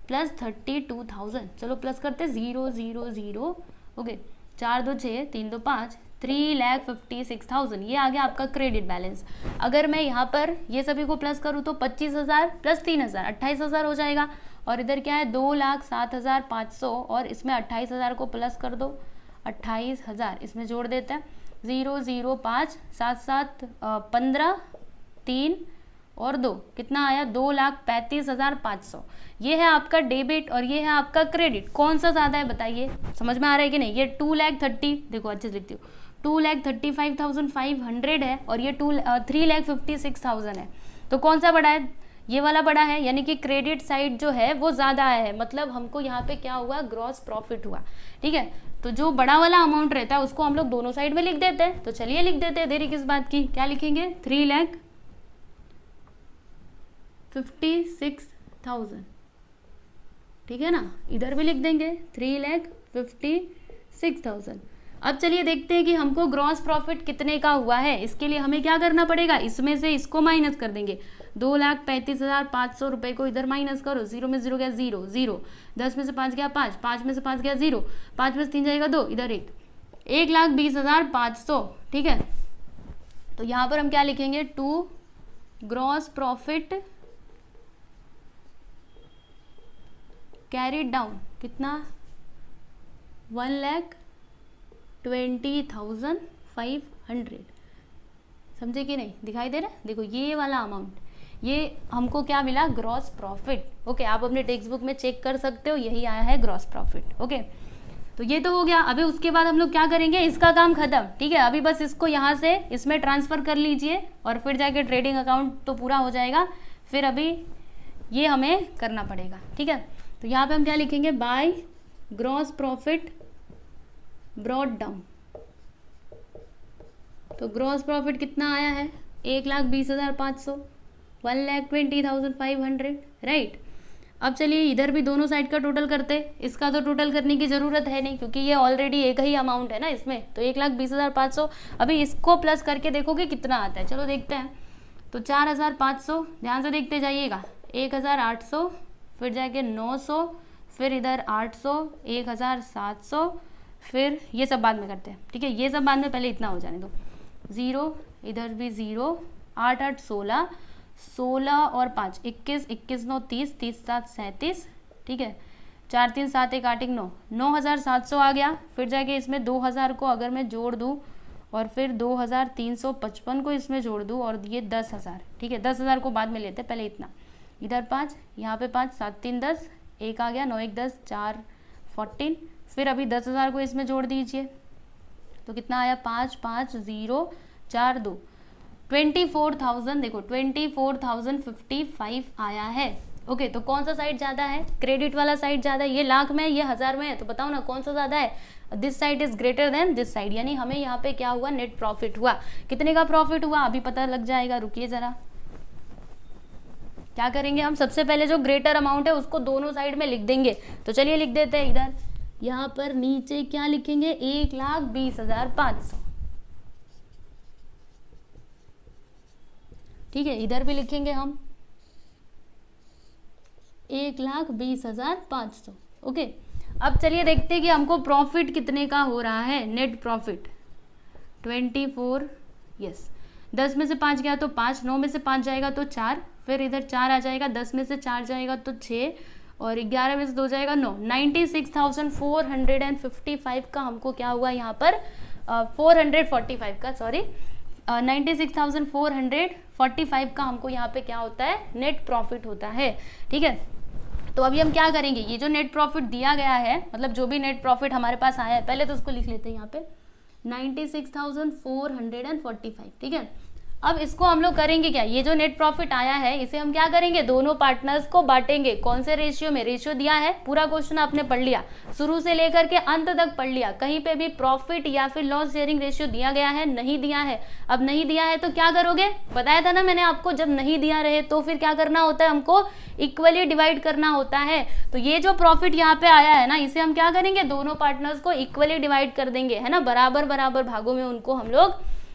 प्लस 32,000, चलो प्लस करते 0 0 0, ओके, 4 2 6 3 2 5, 3,56,000 ये आ गया आपका क्रेडिट बैलेंस। अगर मैं यहाँ पर ये सभी को प्लस करूँ तो 25,000 प्लस 3,000 28,000 हो जाएगा। और इधर क्या है 2,07,500 और इसमें 28,000 को प्लस कर दो, 28,000 इसमें जोड़ देते हैं। 0 0 5 7 7 15 3 और 2 कितना आया, 2,35,500। ये है आपका डेबिट और ये है आपका क्रेडिट। कौन सा ज़्यादा है बताइए, समझ में आ रहा है कि नहीं। ये 2,30,000, देखो अच्छे से लिखती हूँ, 2,35,500 है और ये 3,56,000 है। तो कौन सा बड़ा है, ये वाला बड़ा है, यानी कि क्रेडिट साइड जो है वो ज़्यादा है, मतलब हमको यहाँ पे क्या हुआ, ग्रॉस प्रॉफिट हुआ, ठीक है। तो जो बड़ा वाला अमाउंट रहता है उसको हम लोग दोनों साइड में लिख देते हैं। तो चलिए लिख देते हैं, देरी किस बात की, क्या लिखेंगे, 3,56,000, ठीक है ना। इधर भी लिख देंगे 3,56,000। अब चलिए देखते हैं कि हमको ग्रॉस प्रॉफिट कितने का हुआ है। इसके लिए हमें क्या करना पड़ेगा, इसमें से इसको माइनस कर देंगे। 2,35,500 रुपए को इधर माइनस करो, 0 में 0 गया 0 0, 10 में से 5 गया 5, 5 में से 5 गया 0, 5 में से 3 जाएगा 2, इधर 1, 1,20,500, ठीक है। तो यहाँ पर हम क्या लिखेंगे, to gross profit carried down, कितना, 1,20,500, समझे कि नहीं, दिखाई दे रहा है। देखो ये वाला अमाउंट, ये हमको क्या मिला, ग्रॉस प्रॉफिट, ओके। आप अपने टेक्स्ट बुक में चेक कर सकते हो, यही आया है ग्रॉस प्रॉफिट, ओके। तो ये तो हो गया। अभी उसके बाद हम लोग क्या करेंगे, इसका काम खत्म, ठीक है। अभी बस इसको यहाँ से इसमें ट्रांसफर कर लीजिए और फिर जाके ट्रेडिंग अकाउंट तो पूरा हो जाएगा। फिर अभी ये हमें करना पड़ेगा, ठीक है। तो यहाँ पे हम क्या लिखेंगे, by gross profit brought down. तो ग्रॉस प्रॉफिट कितना आया है, 1,20,500, 1,20,500, राइट। अब चलिए इधर भी दोनों साइड का टोटल करते। इसका तो टोटल करने की ज़रूरत है नहीं क्योंकि ये ऑलरेडी एक ही अमाउंट है ना इसमें। तो 1,20,500, अभी इसको प्लस करके देखोगे कितना आता है, चलो देखते हैं। तो 4,500, ध्यान से देखते जाइएगा, 1,800, फिर जाके 900, फिर इधर 800, 1,700, फिर ये सब बाद में करते हैं, ठीक है। ये सब बाद में, पहले इतना हो जाने दो, 0, इधर भी 0, 8 8 16, 16 और 5 21, 21 9 30, 30 7 37, ठीक है, 4 3 7 1 8 1 9, 9700 आ गया। फिर जाके इसमें 2000 को अगर मैं जोड़ दूँ और फिर 2355 को इसमें जोड़ दूँ और ये 10,000, ठीक है, 10,000 को बाद में लेते हैं, पहले इतना, इधर 5, यहाँ पे 5, 7 3 10, 1 आ गया, 9 1 10, 4 14, फिर अभी 10,000 को इसमें जोड़ दीजिए तो कितना आया, 5 5 0 4 2, 24,000, देखो 24,055 आया है। ओके, तो कौन सा साइड ज़्यादा है, क्रेडिट वाला साइड ज़्यादा है, ये लाख में ये हज़ार में है, तो बताओ ना कौन सा ज़्यादा है, this side is greater than this side, यानी हमें यहाँ पे क्या हुआ, नेट प्रॉफिट हुआ। कितने का प्रॉफिट हुआ अभी पता लग जाएगा, रुकिए ज़रा। क्या करेंगे हम, सबसे पहले जो ग्रेटर अमाउंट है उसको दोनों साइड में लिख देंगे, तो चलिए लिख देते हैं इधर, यहाँ पर नीचे क्या लिखेंगे, 1,20,500, ठीक है, इधर भी लिखेंगे हम 1,20,500। ओके, अब चलिए देखते हैं कि हमको प्रॉफिट कितने का हो रहा है, नेट प्रॉफिट 24, यस, 10 में से 5 गया तो 5, 9 में से 5 जाएगा तो 4, फिर इधर 4 आ जाएगा, 10 में से 4 जाएगा तो 6, और 11 में से 2 जाएगा 9, 96,455 का हमको क्या हुआ यहाँ पर, 445 का, सॉरी 96,445 का हमको यहाँ पे क्या होता है, नेट प्रॉफिट होता है, ठीक है। तो अभी हम क्या करेंगे, ये जो नेट प्रॉफिट दिया गया है, मतलब जो भी नेट प्रॉफिट हमारे पास आया है, पहले तो उसको लिख लेते हैं यहाँ पे 96,445, ठीक है। अब इसको हम लोग करेंगे क्या, ये जो नेट प्रॉफिट आया है इसे हम क्या करेंगे, दोनों पार्टनर्स को बांटेंगे। कौन से रेशियो में, रेशियो दिया है, पूरा क्वेश्चन आपने पढ़ लिया, शुरू से लेकर के अंत तक पढ़ लिया, कहीं पे भी प्रॉफिट या फिर लॉस शेयरिंग रेशियो दिया गया है, नहीं दिया है। अब नहीं दिया है तो क्या करोगे, बताया था ना मैंने आपको, जब नहीं दिया रहे तो फिर क्या करना होता है, हमको इक्वली डिवाइड करना होता है। तो ये जो प्रॉफिट यहाँ पे आया है ना, इसे हम क्या करेंगे, दोनों पार्टनर्स को इक्वली डिवाइड कर देंगे, है ना, बराबर बराबर भागों में उनको हम लोग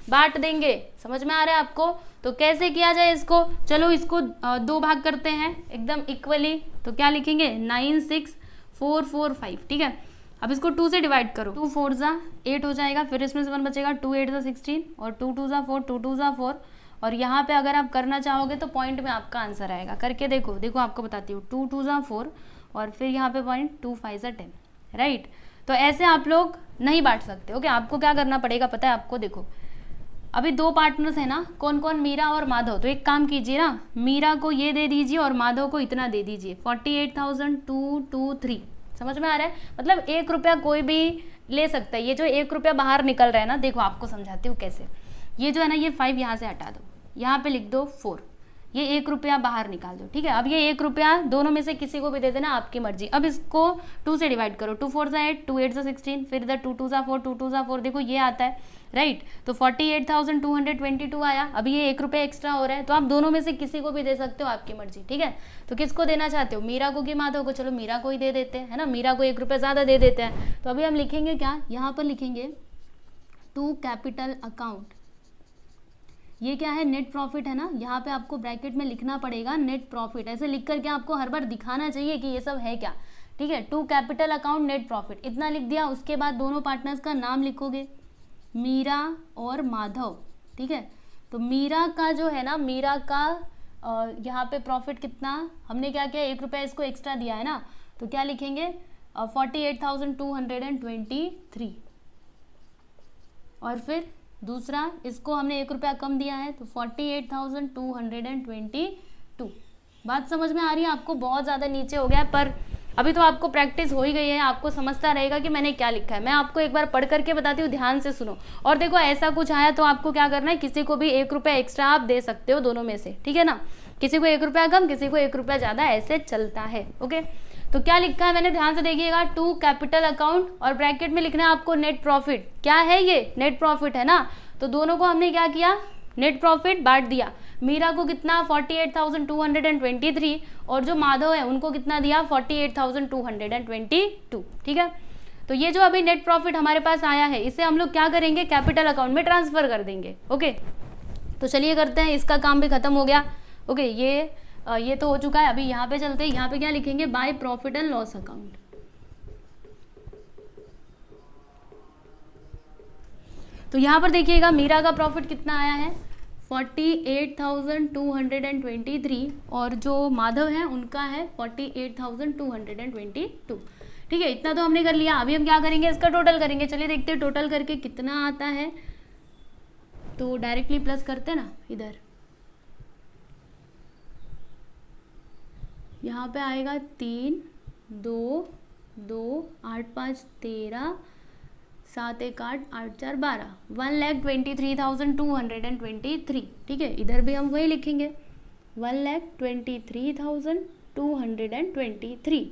बांट देंगे। समझ में आ रहा है आपको, तो कैसे किया जाए इसको, चलो इसको 2 भाग करते हैं एकदम इक्वली, तो क्या लिखेंगे 96,445, ठीक है। अब इसको 2 से डिवाइड करो, 2 4 जा 8 हो जाएगा, फिर इसमें से 1 बचेगा, 2 8 जा 16, और 2 2 जा 4, 2 2 जा 4, और यहाँ पे अगर आप करना चाहोगे तो पॉइंट में आपका आंसर आएगा, करके देखो, देखो आपको बताती हूँ, 2 2 जा 4, और फिर यहाँ पे पॉइंट 2 5 जा 10, राइट। तो ऐसे आप लोग नहीं बांट सकते। ओके, आपको क्या करना पड़ेगा पता है आपको, देखो अभी 2 पार्टनर्स है ना, कौन कौन, मीरा और माधव, तो एक काम कीजिए ना, मीरा को ये दे दीजिए और माधव को इतना दे दीजिए, 48,223, समझ में आ रहा है, मतलब 1 रुपया कोई भी ले सकता है। ये जो 1 रुपया बाहर निकल रहा है ना, देखो आपको समझाती हूँ कैसे, ये जो है ना, ये 5 यहाँ से हटा दो, यहाँ पे लिख दो 4, ये 1 रुपया बाहर निकाल दो, ठीक है। अब ये 1 रुपया दोनों में से किसी को भी दे देना, आपकी मर्जी। अब इसको 2 से डिवाइड करो, 2 4 जा 8, 2 8 जा 16, फिर इधर 2 2 जा 4, 2 2 जा 4, देखो ये आता है, राइट। तो 48,222 आया। अभी ये 1 रुपया एक्स्ट्रा हो रहा है, तो आप दोनों में से किसी को भी दे सकते हो, आपकी मर्जी, ठीक है। तो किसको देना चाहते हो, मीरा को कि माधव को, चलो मीरा को ही दे देते हैं, है ना, मीरा को 1 रुपया ज़्यादा दे देते हैं। तो अभी हम लिखेंगे क्या, यहाँ पर लिखेंगे टू कैपिटल अकाउंट, ये क्या है, नेट प्रॉफिट है ना, यहाँ पे आपको ब्रैकेट में लिखना पड़ेगा नेट प्रॉफिट, ऐसे लिख करके आपको हर बार दिखाना चाहिए कि ये सब है क्या, ठीक है। To capital account net profit, इतना लिख दिया। उसके बाद दोनों पार्टनर्स का नाम लिखोगे, मीरा और माधव, ठीक है। तो मीरा का जो है ना, मीरा का यहाँ पे प्रॉफिट कितना, हमने क्या किया, 1 रुपया इसको एक्स्ट्रा दिया है ना, तो क्या लिखेंगे 48,223, और फिर दूसरा, इसको हमने 1 रुपया कम दिया है तो 48,222। बात समझ में आ रही है आपको, बहुत ज़्यादा नीचे हो गया है, पर अभी तो आपको प्रैक्टिस हो ही गई है, आपको समझता रहेगा कि मैंने क्या लिखा है। मैं आपको एक बार पढ़ करके बताती हूँ, ध्यान से सुनो। और देखो ऐसा कुछ आया तो आपको क्या करना है, किसी को भी 1 रुपया एक्स्ट्रा आप दे सकते हो दोनों में से, ठीक है ना, किसी को 1 रुपया कम, किसी को 1 रुपया ज़्यादा, ऐसे चलता है। ओके, तो क्या लिखा है मैंने, ध्यान से देखिएगा, टू कैपिटल अकाउंट, और ब्रैकेट में लिखना है आपको नेट प्रॉफिट। क्या है ये, नेट प्रॉफिट है ना, तो दोनों को हमने क्या किया, नेट प्रॉफिट बांट दिया। मीरा को कितना 48,223, और जो माधव है उनको कितना दिया 48,222, ठीक है। तो ये जो अभी नेट प्रॉफिट हमारे पास आया है, इसे हम लोग क्या करेंगे, कैपिटल अकाउंट में ट्रांसफर कर देंगे। ओके, तो चलिए करते हैं, इसका काम भी खत्म हो गया। ओके, ये तो हो चुका है। अभी यहाँ पे चलते हैं, यहाँ पे क्या लिखेंगे, by profit and loss account. तो यहाँ पर देखिएगा मीरा का प्रॉफिट कितना आया है 48,223 और जो माधव है उनका है 48,222। ठीक है, इतना तो हमने कर लिया। अभी हम क्या करेंगे, इसका टोटल करेंगे। चलिए देखते हैं टोटल करके कितना आता है। तो डायरेक्टली प्लस करते हैं ना, इधर यहाँ पे आएगा 3 2 2 8 5 13 7 1 8 8 4 12 1,23,223। ठीक है, इधर भी हम वही लिखेंगे 1,23,223।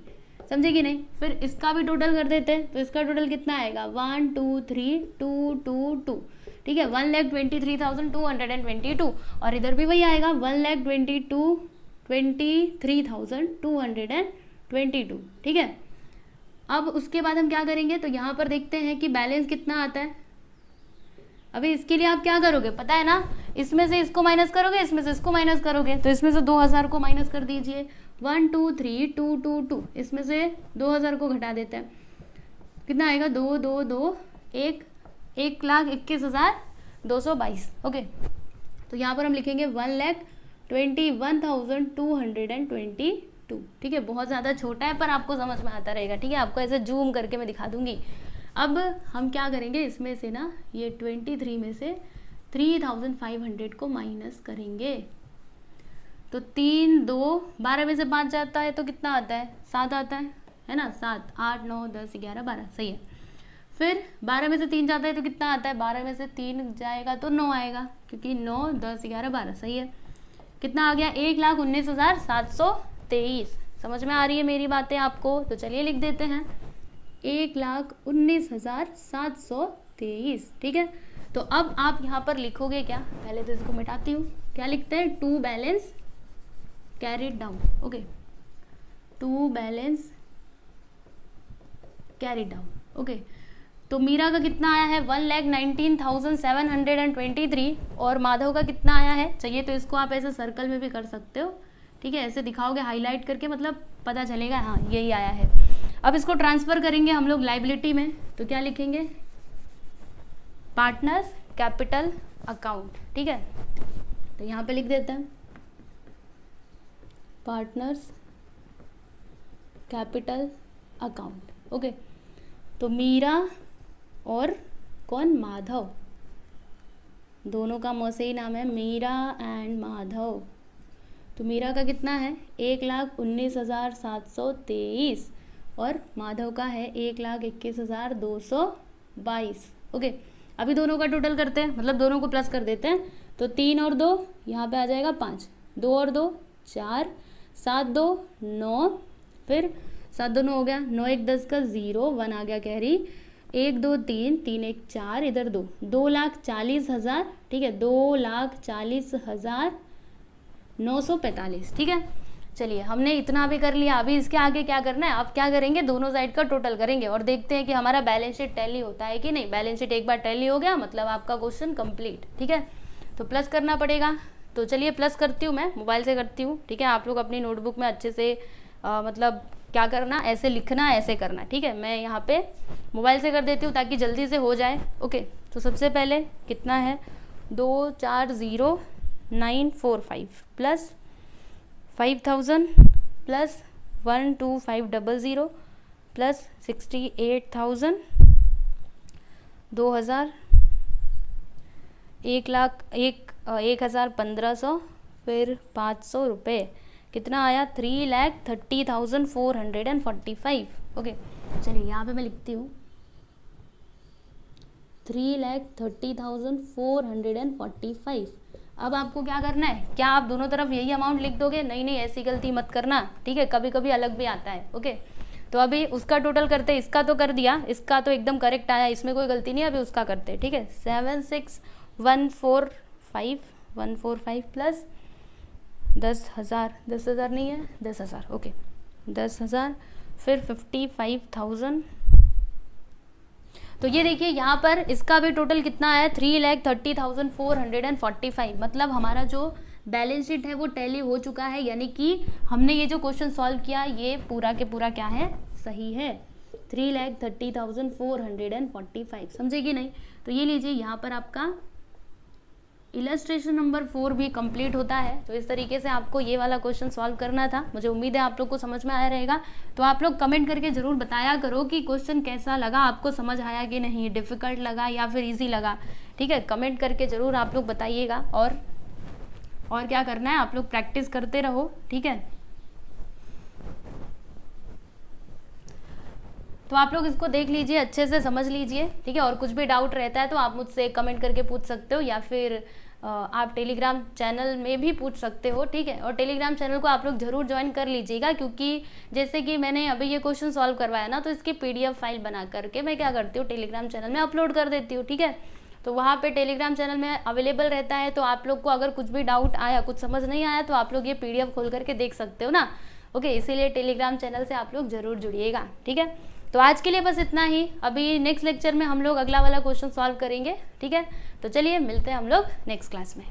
समझे कि नहीं। फिर इसका भी टोटल कर देते हैं। तो इसका टोटल कितना आएगा 1 2 3 2 2 2। ठीक है, 1,23,222 और इधर भी वही आएगा 1,23,222। ठीक है, अब उसके बाद हम क्या करेंगे, तो यहाँ पर देखते हैं कि बैलेंस कितना आता है। अभी इसके लिए आप क्या करोगे पता है ना, इसमें से इसको माइनस करोगे, इसमें से इसको माइनस करोगे। तो इसमें से 2,000 को माइनस कर दीजिए। 1 2 3 2 2 2, इसमें से 2,000 को घटा देते हैं। कितना आएगा 2 2 2 1 1,21,222। ओके, तो यहाँ पर हम लिखेंगे 1,21,222। ठीक है, बहुत ज़्यादा छोटा है पर आपको समझ में आता रहेगा। ठीक है, आपको ऐसे जूम करके मैं दिखा दूंगी। अब हम क्या करेंगे, इसमें से ना ये 23 में से 3,500 को माइनस करेंगे। तो 3 2 12 में से 5 जाता है तो कितना आता है 7 आता है ना। 7 8 9 10 11 12, सही है। फिर 12 में से 3 जाता है तो कितना आता है, 12 में से 3 जाएगा तो 9 आएगा, क्योंकि 9 10 11 12, सही है। कितना आ गया 1,19,723। समझ में आ रही है मेरी बातें आपको। तो चलिए लिख देते हैं 1,19,723। ठीक है, तो अब आप यहाँ पर लिखोगे क्या, पहले तो इसको मिटाती हूँ। क्या लिखते हैं, to balance carried down. Okay, to balance carried down. Okay, तो मीरा का कितना आया है 1,19,723 और माधव का कितना आया है। चाहिए तो इसको आप ऐसे सर्कल में भी कर सकते हो। ठीक है, ऐसे दिखाओगे हाईलाइट करके, मतलब पता चलेगा हाँ यही आया है। अब इसको ट्रांसफर करेंगे हम लोग लायबिलिटी में। तो क्या लिखेंगे, पार्टनर्स कैपिटल अकाउंट। ठीक है, तो यहाँ पे लिख देते हैं पार्टनर्स कैपिटल अकाउंट। ओके, तो मीरा और कौन, माधव, दोनों का मौसे ही नाम है मीरा एंड माधव। तो मीरा का कितना है 1,19,723 और माधव का है 1,21,222। ओके, अभी दोनों का टोटल करते हैं, मतलब दोनों को प्लस कर देते हैं। तो 3 और 2 यहाँ पे आ जाएगा 5, 2 और 2 4, 7 2 9, फिर 7 2 9 हो गया, 9 1 10 का 0, 1 आ गया कैरी, 1 2 3 3 1 4, इधर 2, 2,40,000। ठीक है, 2,40,945। ठीक है, चलिए हमने इतना भी कर लिया। अभी इसके आगे क्या करना है, आप क्या करेंगे, दोनों साइड का टोटल करेंगे और देखते हैं कि हमारा बैलेंस शीट टैली होता है कि नहीं। बैलेंस शीट एक बार टैली हो गया मतलब आपका क्वेश्चन कंप्लीट। ठीक है, तो प्लस करना पड़ेगा। तो चलिए प्लस करती हूँ, मैं मोबाइल से करती हूँ। ठीक है, आप लोग अपनी नोटबुक में अच्छे से मतलब क्या करना, ऐसे लिखना, ऐसे करना। ठीक है, मैं यहाँ पे मोबाइल से कर देती हूँ ताकि जल्दी से हो जाए। ओके, तो सबसे पहले कितना है 240,945 प्लस 5,000 प्लस 12500 प्लस 68,000, 2,000, 1,1500, फिर 500 रुपये। कितना आया 3,30,445। ओके, चलिए यहाँ पे मैं लिखती हूँ 3,30,445। अब आपको क्या करना है, क्या आप दोनों तरफ यही अमाउंट लिख दोगे, नहीं नहीं ऐसी गलती मत करना। ठीक है, कभी कभी अलग भी आता है। ओके, तो अभी उसका टोटल करते हैं। इसका तो कर दिया, इसका तो एकदम करेक्ट आया, इसमें कोई गलती नहीं है। अभी उसका करते हैं। ठीक है, 76,145 प्लस 10,000, 10,000 नहीं है 10,000। ओके, 10,000, फिर 55,000। तो ये देखिए यहाँ पर इसका भी टोटल कितना आया 3,30,445। मतलब हमारा जो बैलेंस शीट है वो टैली हो चुका है, यानी कि हमने ये जो क्वेश्चन सॉल्व किया ये पूरा के पूरा क्या है, सही है। 3,30,445, समझे कि नहीं। तो ये लीजिए यहाँ पर आपका इलस्ट्रेशन नंबर 4 भी कंप्लीट होता है। तो इस तरीके से आपको ये वाला क्वेश्चन सॉल्व करना था। मुझे उम्मीद है आप लोग को समझ में आया रहेगा। तो आप लोग कमेंट करके ज़रूर बताया करो कि क्वेश्चन कैसा लगा, आपको समझ आया कि नहीं, डिफ़िकल्ट लगा या फिर ईजी लगा। ठीक है, कमेंट करके ज़रूर आप लोग बताइएगा। और क्या करना है, आप लोग प्रैक्टिस करते रहो। ठीक है, तो आप लोग इसको देख लीजिए, अच्छे से समझ लीजिए। ठीक है, और कुछ भी डाउट रहता है तो आप मुझसे कमेंट करके पूछ सकते हो, या फिर आप टेलीग्राम चैनल में भी पूछ सकते हो। ठीक है, और टेलीग्राम चैनल को आप लोग ज़रूर ज्वाइन कर लीजिएगा, क्योंकि जैसे कि मैंने अभी ये क्वेश्चन सॉल्व करवाया ना, तो इसकी PDF फाइल बना करके मैं क्या करती हूँ, टेलीग्राम चैनल में अपलोड कर देती हूँ। ठीक है, तो वहाँ पे टेलीग्राम चैनल में अवेलेबल रहता है। तो आप लोग को अगर कुछ भी डाउट आया, कुछ समझ नहीं आया, तो आप लोग ये PDF खोल करके देख सकते हो ना। ओके, इसीलिए टेलीग्राम चैनल से आप लोग ज़रूर जुड़िएगा। ठीक है, तो आज के लिए बस इतना ही। अभी नेक्स्ट लेक्चर में हम लोग अगला वाला क्वेश्चन सॉल्व करेंगे। ठीक है, तो चलिए मिलते हैं हम लोग नेक्स्ट क्लास में।